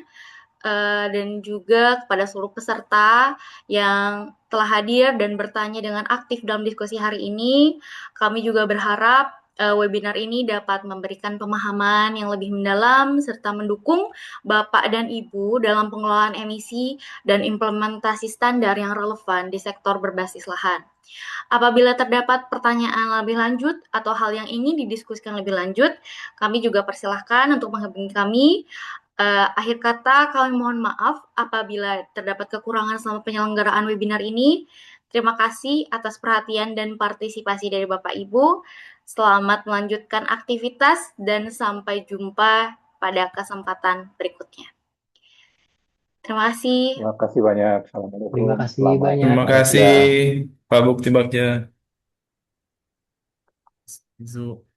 dan juga kepada seluruh peserta yang telah hadir dan bertanya dengan aktif dalam diskusi hari ini. Kami juga berharap webinar ini dapat memberikan pemahaman yang lebih mendalam serta mendukung Bapak dan Ibu dalam pengelolaan emisi dan implementasi standar yang relevan di sektor berbasis lahan. Apabila terdapat pertanyaan lebih lanjut atau hal yang ingin didiskusikan lebih lanjut, kami juga persilahkan untuk menghubungi kami. Akhir kata, kami mohon maaf apabila terdapat kekurangan selama penyelenggaraan webinar ini. Terima kasih atas perhatian dan partisipasi dari Bapak Ibu. Selamat melanjutkan aktivitas dan sampai jumpa pada kesempatan berikutnya. Terima kasih. Terima kasih banyak. Terima Assalamualaikum. kasih Selamat banyak. Terima malam kasih siang. Pak Bukti Bagja. Isu.